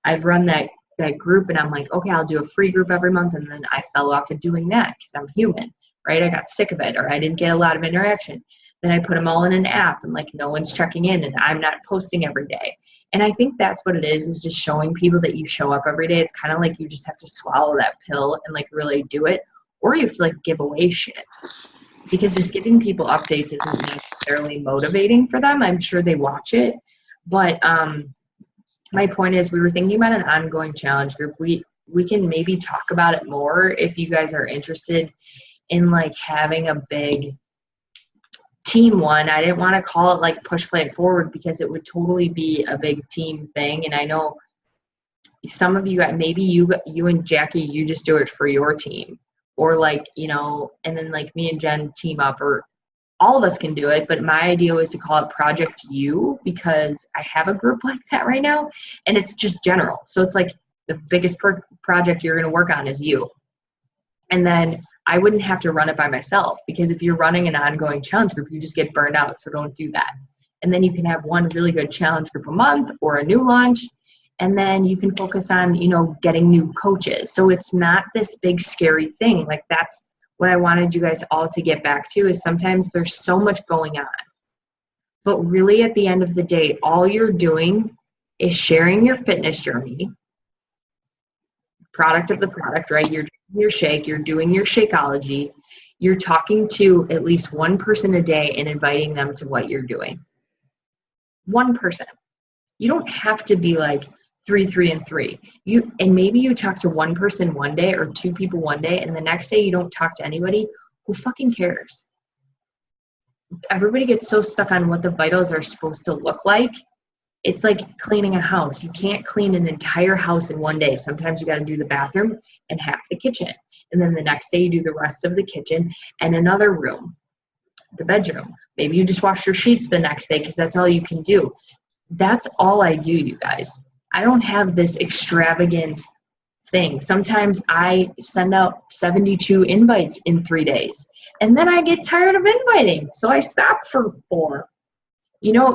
I've run that group and I'm like, okay, I'll do a free group every month. And then I fell off of doing that because I'm human. Right? I got sick of it, or I didn't get a lot of interaction. Then I put them all in an app and like no one's checking in and I'm not posting every day. And I think that's what it is just showing people that you show up every day. It's kind of like you just have to swallow that pill and like really do it, or you have to like give away shit, because just giving people updates isn't necessarily motivating for them. I'm sure they watch it, but my point is we were thinking about an ongoing challenge group. We can maybe talk about it more if you guys are interested in like having a big team one. I didn't want to call it like push play it forward because it would totally be a big team thing. And I know some of you, maybe you and Jackie, you just do it for your team, or like, and then like me and Jen team up, or all of us can do it. But my idea was to call it Project You, because I have a group like that right now and it's just general. So it's like the biggest project you're going to work on is you. And then I wouldn't have to run it by myself, because if you're running an ongoing challenge group, you just get burned out. So don't do that. And then you can have one really good challenge group a month or a new launch. And then you can focus on, getting new coaches. So it's not this big scary thing. Like that's what I wanted you guys all to get back to, is sometimes there's so much going on. But really at the end of the day, all you're doing is sharing your fitness journey, product of the product, right? You're doing your shake, you're doing your Shakeology, you're talking to at least one person a day and inviting them to what you're doing. One person. You don't have to be like 3, 3, and 3. And maybe you talk to one person one day or two people one day, and the next day you don't talk to anybody. Who fucking cares? Everybody gets so stuck on what the vitals are supposed to look like. It's like cleaning a house. You can't clean an entire house in one day. Sometimes you got to do the bathroom and half the kitchen. And then the next day you do the rest of the kitchen and another room, the bedroom. Maybe you just wash your sheets the next day because that's all you can do. That's all I do, you guys. I don't have this extravagant thing. Sometimes I send out 72 invites in 3 days. And then I get tired of inviting. So I stop for 4.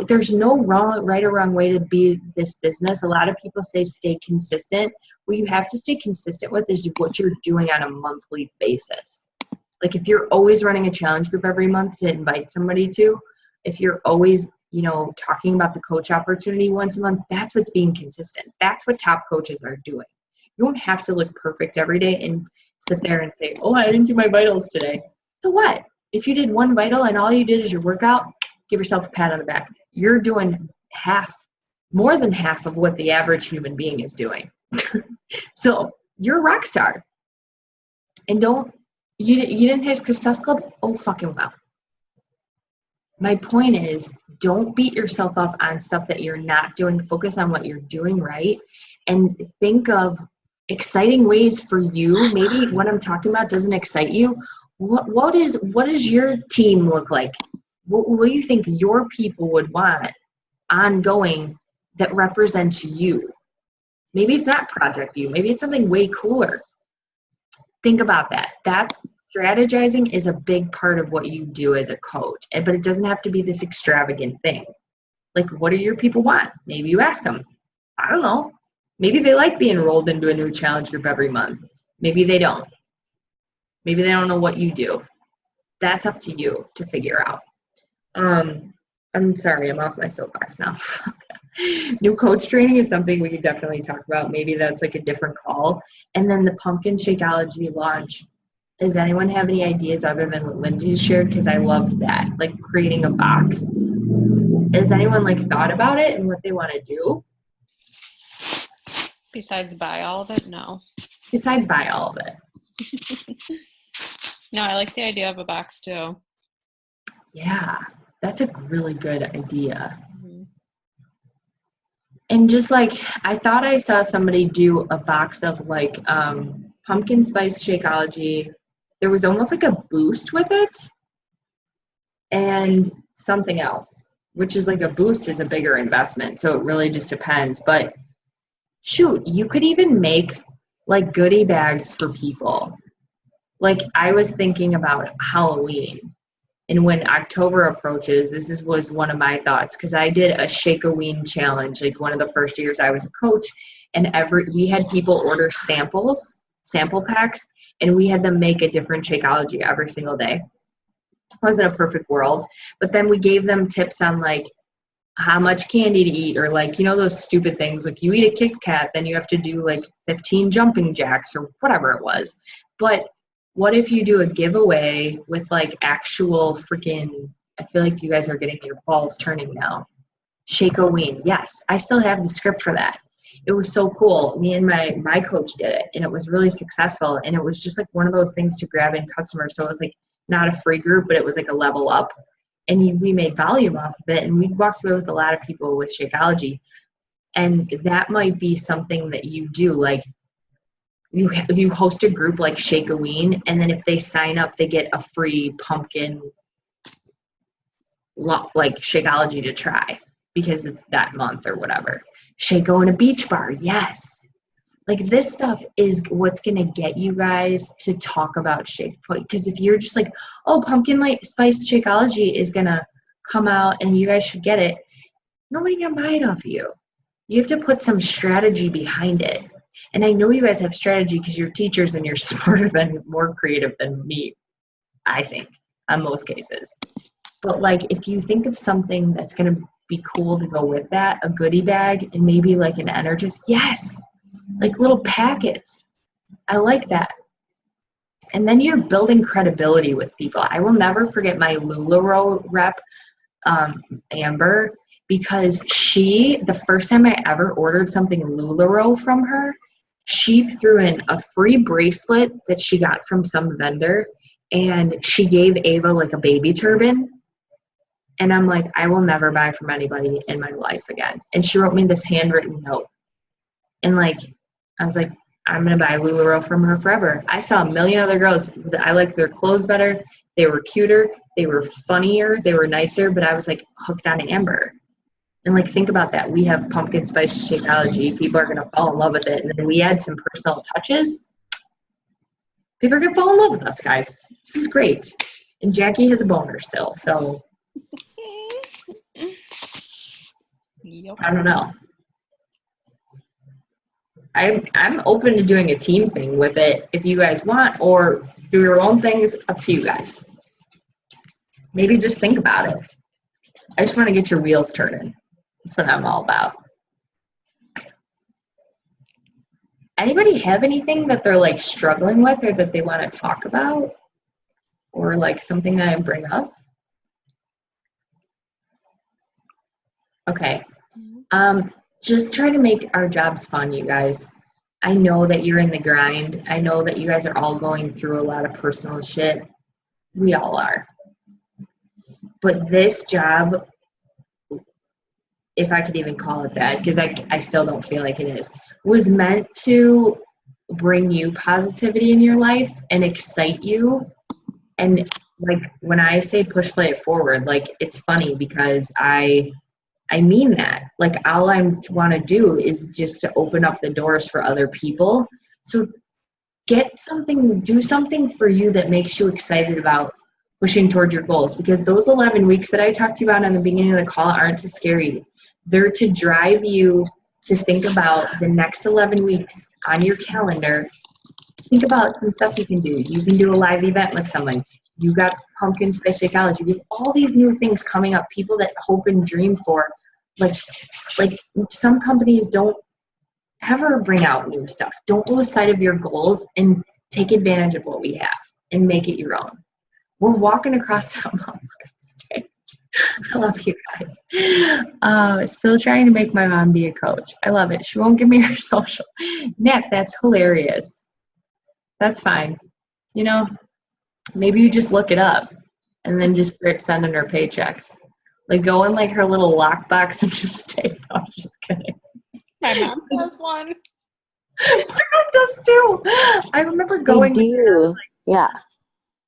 There's no right or wrong way to be this business. A lot of people say stay consistent. What you have to stay consistent with is what you're doing on a monthly basis. Like if you're always running a challenge group every month to invite somebody to, if you're always, talking about the coach opportunity once a month, that's what's being consistent. That's what top coaches are doing. You don't have to look perfect every day and sit there and say, oh, I didn't do my vitals today. So what? If you did one vital and all you did is your workout, give yourself a pat on the back. You're doing more than half of what the average human being is doing. So you're a rock star. And you didn't hit Success Club? Oh, fucking well. My point is, don't beat yourself up on stuff that you're not doing. Focus on what you're doing right. And think of exciting ways for you. Maybe what I'm talking about doesn't excite you. What does your team look like? What do you think your people would want ongoing that represents you? Maybe it's not Project You. Maybe it's something way cooler. Think about that. That's strategizing is a big part of what you do as a coach, but it doesn't have to be this extravagant thing. Like, what do your people want? Maybe you ask them. I don't know. Maybe they like being rolled into a new challenge group every month. Maybe they don't. Maybe they don't know what you do. That's up to you to figure out. I'm sorry, I'm off my soapbox now. New coach training is something we could definitely talk about. Maybe that's like a different call. And then the pumpkin Shakeology launch. Does anyone have any ideas other than what Lindsay shared? Because I loved that, like creating a box. Has anyone like thought about it and what they want to do?
Besides buy all of it? No.
Besides buy all of it.
No, I like the idea of a box too.
Yeah, that's a really good idea.
Mm-hmm.
And just like, I thought I saw somebody do a box of like pumpkin spice Shakeology. There was almost like a boost with it and something else, which is like a boost is a bigger investment. So it really just depends. But shoot, you could even make like goodie bags for people. Like I was thinking about Halloween. And when October approaches, was one of my thoughts because I did a Shakeoween challenge, like one of the first years I was a coach, and we had people order sample packs, and we had them make a different Shakeology every single day. It wasn't a perfect world, but then we gave them tips on like how much candy to eat, or like, you know, those stupid things like you eat a Kit Kat, then you have to do like 15 jumping jacks or whatever it was. But what if you do a giveaway with like actual freaking, I feel like you guys are getting your balls turning now. Shakeoween. Yes, I still have the script for that. It was so cool. Me and my coach did it, and it was really successful. And it was just like one of those things to grab in customers. So it was like not a free group, but it was like a level up. And we made volume off of it. And we walked away with a lot of people with Shakeology. And that might be something that you do. Like, you host a group like Shakeoween, and then if they sign up, they get a free pumpkin like Shakeology to try because it's that month or whatever. Shakeo in a beach bar, yes. Like this stuff is what's gonna get you guys to talk about Shake. Because if you're just like, oh, pumpkin spice Shakeology is gonna come out and you guys should get it, nobody can buy it off you. You have to put some strategy behind it. And I know you guys have strategy because you're teachers and you're smarter than, more creative than me, I think, in most cases. But like, if you think of something that's going to be cool to go with that, a goodie bag and maybe like an Energist, yes, like little packets. I like that. And then you're building credibility with people. I will never forget my LuLaRoe rep, Amber, because the first time I ever ordered something LuLaRoe from her, she threw in a free bracelet that she got from some vendor, and she gave Ava like a baby turban. And I'm like, I will never buy from anybody in my life again. And she wrote me this handwritten note. And like, I was like, I'm going to buy LuLaRoe from her forever. I saw a million other girls that I liked their clothes better. They were cuter. They were funnier. They were nicer. But I was like hooked on Amber. And like, think about that. We have pumpkin spice Shakeology. People are going to fall in love with it. And then we add some personal touches. People are going to fall in love with us, guys. This is great. And Jackie has a boner still. So
Yep.
I don't know. I'm open to doing a team thing with it if you guys want, or do your own things. Up to you guys. Maybe just think about it. I just want to get your wheels turning. That's what I'm all about. Anybody have anything that they're like struggling with or that they want to talk about? Or like something that I bring up? Okay. Just try to make our jobs fun, you guys. I know that you're in the grind. I know that you guys are all going through a lot of personal shit. We all are. But this job, if I could even call it that, because I still don't feel like it is, was meant to bring you positivity in your life and excite you. And like when I say push play it forward, like it's funny because I mean that. Like all I want to do is just to open up the doors for other people. So do something for you that makes you excited about pushing towards your goals, because those 11 weeks that I talked to you about in the beginning of the call aren't to scare you. They're to drive you to think about the next 11 weeks on your calendar. Think about some stuff you can do. You can do a live event with someone. You got pumpkin spice college. You have all these new things coming up, people that hope and dream for. Like some companies don't ever bring out new stuff. Don't lose sight of your goals and take advantage of what we have and make it your own. We're walking across that Mother's Day. I love you guys. Still trying to make my mom be a coach. I love it. She won't give me her social. Nick, that's hilarious. That's fine. You know, maybe you just look it up and then just start sending her paychecks. Like go in like her little lockbox and just take. I'm just kidding.
My mom does one.
My mom does too. I remember going.
They do. Yeah.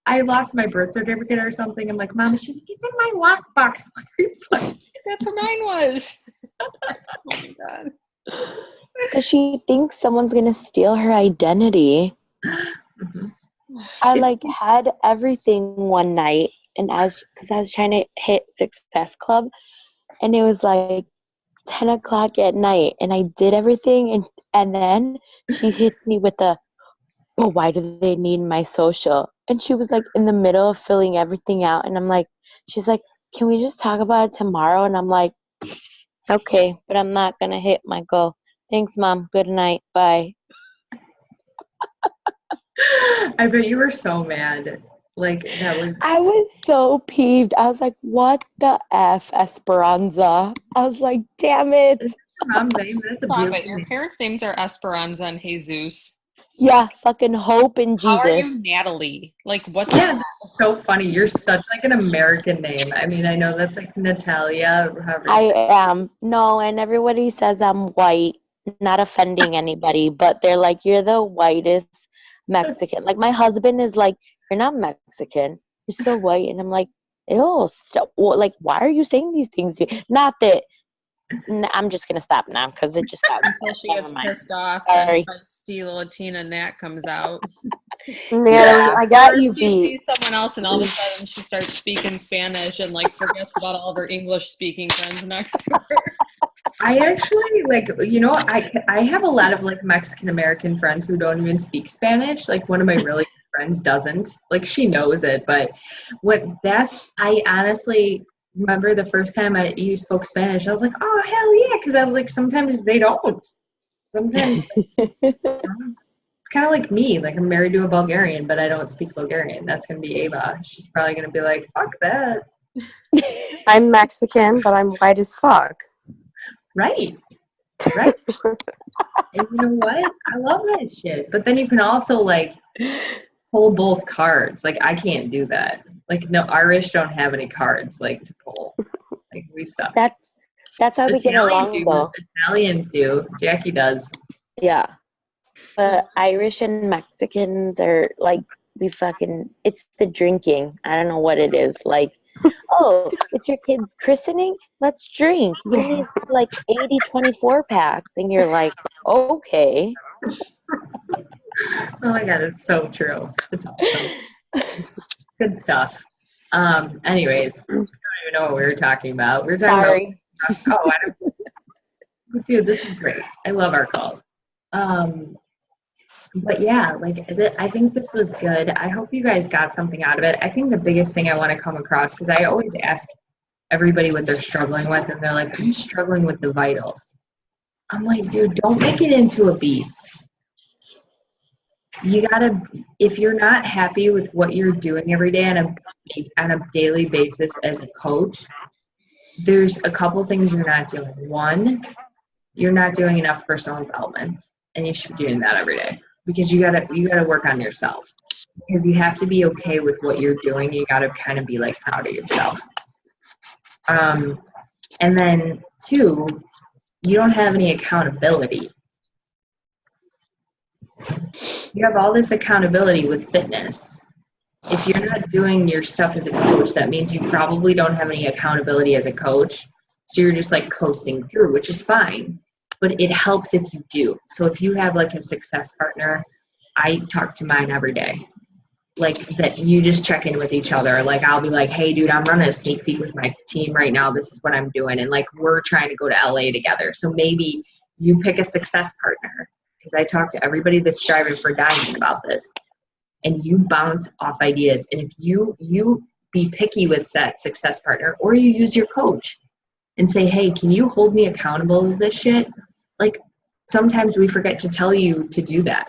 I lost my birth certificate or something. I'm like, Mom, she's like, it's in my lockbox. I'm like, are you fucking?
That's what mine was. Oh my God.
Because she thinks someone's going to steal her identity.
Mm-hmm.
I like had everything one night, and because I was trying to hit Success Club, and it was like 10 o'clock at night, and I did everything, and then she hit me with well, why do they need my social? And she was like in the middle of filling everything out, and I'm like, she's like, can we just talk about it tomorrow? And I'm like, okay, but I'm not gonna hit my goal. Thanks, Mom. Good night. Bye.
I bet you were so mad. Like that was.
I was so peeved. I was like, what the F, Esperanza? I was like, damn it.
Is your mom's name? That's a
Stop
beautiful
it. Your
name.
parents' names are Esperanza and Jesus.
Yeah, fucking hope in Jesus.
How are you Natalie? Like, what the
Yeah, that's so funny. You're such like an American name. I mean, I know that's like Natalia.
I am. No, and everybody says I'm white, not offending anybody, but they're like, you're the whitest Mexican. Like, my husband is like, you're not Mexican. You're so white. And I'm like, ew, so, like, why are you saying these things? Not that, I'm just going to stop now because it just sounds
until she gets pissed off
Sorry.
and feisty Latina Nat comes out.
Natalie, I got you
She
beat.
sees someone else and all of a sudden she starts speaking Spanish and like forgets about all of her English speaking friends next to her.
I actually like, you know, I have a lot of like Mexican American friends who don't even speak Spanish. Like one of my really good friends doesn't. Like she knows it, but I honestly remember the first time you spoke Spanish, I was like, oh hell yeah, because I was like, sometimes they don't. Sometimes it's kind of like me. Like I'm married to a Bulgarian, but I don't speak Bulgarian. That's gonna be Ava. She's probably gonna be like, fuck that.
I'm Mexican, but I'm white as fuck.
Right. And you know what? I love that shit. But then you can also like pull both cards. Like I can't do that. Like no, Irish don't have any cards like to pull. Like we suck.
That's why we get along though.
Italians do. Jackie does.
Yeah. But Irish and Mexicans are like, it's the drinking. I don't know what it is. Like, oh, it's your kid's christening? Let's drink. You need like 80 24 packs. And you're like, okay.
Oh my God, it's so true. It's awesome. Good stuff. Anyways, I don't even know what we were talking about. We were talking about, dude, this is great. I love our calls. But yeah, like I think this was good. I hope you guys got something out of it. I think the biggest thing I want to come across, because I always ask everybody what they're struggling with, and they're like, I'm struggling with the vitals. I'm like, dude, don't make it into a beast. You gotta, if you're not happy with what you're doing every day on a daily basis as a coach, there's a couple things you're not doing. One, you're not doing enough personal development, and you should be doing that every day. Because you gotta work on yourself, because you have to be okay with what you're doing. You gotta kind of be like proud of yourself. And then two, you don't have any accountability. You have all this accountability with fitness. If you're not doing your stuff as a coach, that means you probably don't have any accountability as a coach. So you're just like coasting through, which is fine. But it helps if you do. So if you have like a success partner, I talk to mine every day. Like that you just check in with each other. Like I'll be like, hey dude, I'm running a sneak peek with my team right now. This is what I'm doing. And like, we're trying to go to LA together. So maybe you pick a success partner, because I talk to everybody that's striving for diamond about this, and you bounce off ideas. And if you be picky with that success partner, or you use your coach and say, hey, can you hold me accountable to this shit? Like sometimes we forget to tell you to do that.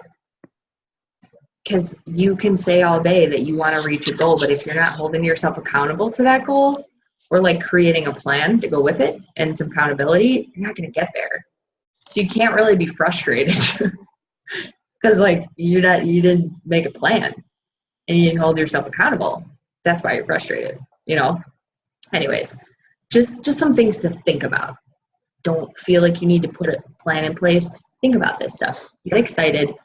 Because you can say all day that you want to reach a goal, but if you're not holding yourself accountable to that goal, or like creating a plan to go with it and some accountability, you're not going to get there. So you can't really be frustrated because like you didn't make a plan and you didn't hold yourself accountable. That's why you're frustrated, you know? Anyways, just some things to think about. Don't feel like you need to put a plan in place. Think about this stuff. Get excited.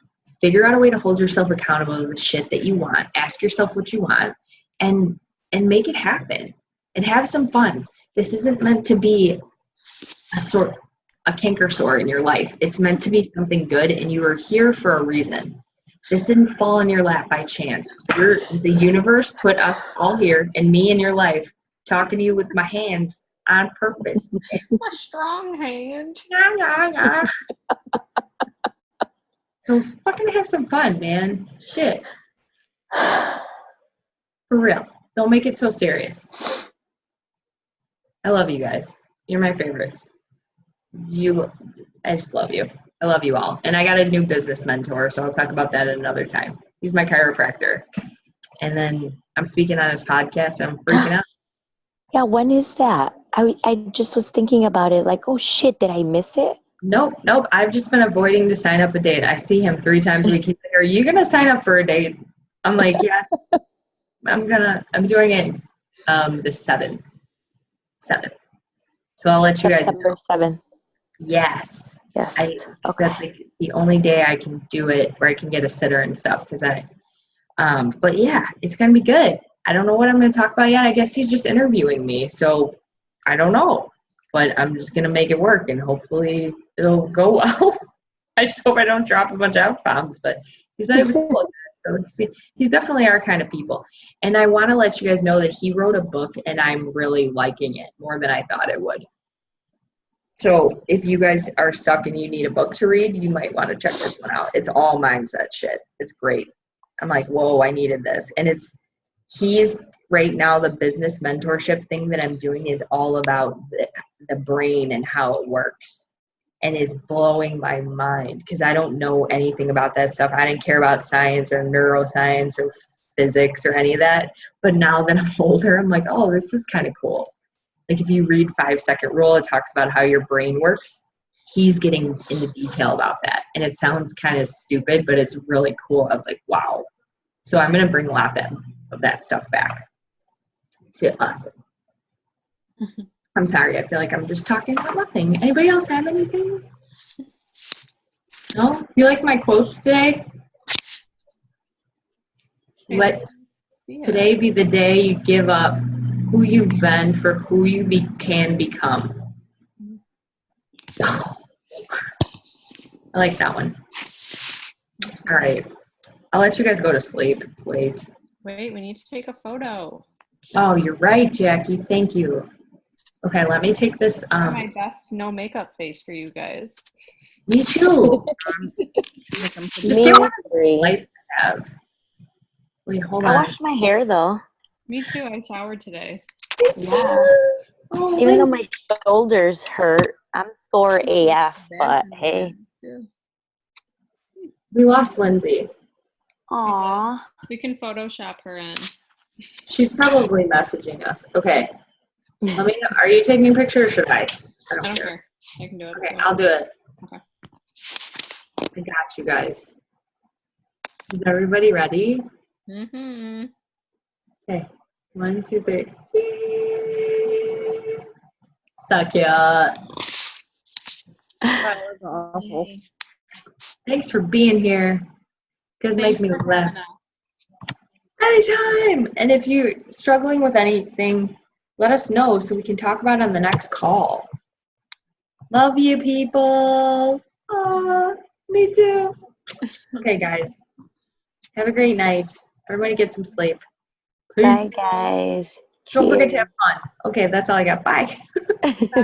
Figure out a way to hold yourself accountable to the shit that you want. Ask yourself what you want and make it happen and have some fun. This isn't meant to be a canker sore in your life. It's meant to be something good, and you are here for a reason. This didn't fall in your lap by chance. The universe put us all here and me in your life talking to you with my hands on purpose.
My strong hand.
Yeah. So fucking have some fun, man. Shit. For real. Don't make it so serious. I love you guys. You're my favorites. I just love you. I love you all. And I got a new business mentor, so I'll talk about that at another time. He's my chiropractor. And then I'm speaking on his podcast. I'm freaking out.
Yeah, when is that? I just was thinking about it like, oh shit, did I miss it?
Nope. I've just been avoiding to sign up a date. I see him 3 times a week. He's like, are you going to sign up for a date? I'm like, yes. I'm doing it the 7th. So I'll let you guys know.
September 7th.
Yes.
Okay.
That's like the only day I can do it where I can get a sitter and stuff. But yeah, it's going to be good. I don't know what I'm going to talk about yet. I guess he's just interviewing me. So I don't know. But I'm just going to make it work, and hopefully it'll go well. I just hope I don't drop a bunch of F-bombs, but he said it was cool. So he's definitely our kind of people. And I want to let you guys know that he wrote a book, and I'm really liking it more than I thought it would. So if you guys are stuck and you need a book to read, you might want to check this one out. It's all mindset shit. It's great. I'm like, whoa, I needed this. And he's right now, the business mentorship thing that I'm doing is all about the brain and how it works. And it's blowing my mind because I don't know anything about that stuff. I didn't care about science or neuroscience or physics or any of that. But now that I'm older, I'm like, oh, this is kind of cool. Like if you read 5-Second Rule, it talks about how your brain works. He's getting into detail about that. And it sounds kind of stupid, but it's really cool. I was like, wow. So I'm going to bring a lot of that stuff back to us. I'm sorry. I feel like I'm just talking about nothing. Anybody else have anything? No? You like my quotes today? Let today be the day you give up who you've been for who you can become. I like that one. All right. I'll let you guys go to sleep. It's late.
Wait, we need to take a photo.
Oh, you're right, Jackie. Thank you. Okay, let me take this.
My best no makeup face for you guys.
Me too. Just get one light I have. Wait, hold on.
I washed my hair though.
Me too. I showered today.
Yeah.
Oh,
even though my shoulders hurt, I'm sore AF, but hey.
We lost Lindsay.
Aw.
We can Photoshop her in.
She's probably messaging us. Okay. Let me know. Are you taking a picture or should I?
I don't care. I can do it.
Okay, I'll do it.
Okay.
I got you guys. Is everybody ready?
Mm-hmm.
Okay. 1, 2, 3. Cheese. Suck ya.
That was awful.
Thanks for being here. You guys make me laugh. Anytime. And if you're struggling with anything, let us know so we can talk about it on the next call. Love you, people. Aw, me too. Okay, guys. Have a great night. Everybody get some sleep.
Bye,
Peace.
guys.
Don't forget to
Cheers.
have fun. Okay, that's all I got. Bye.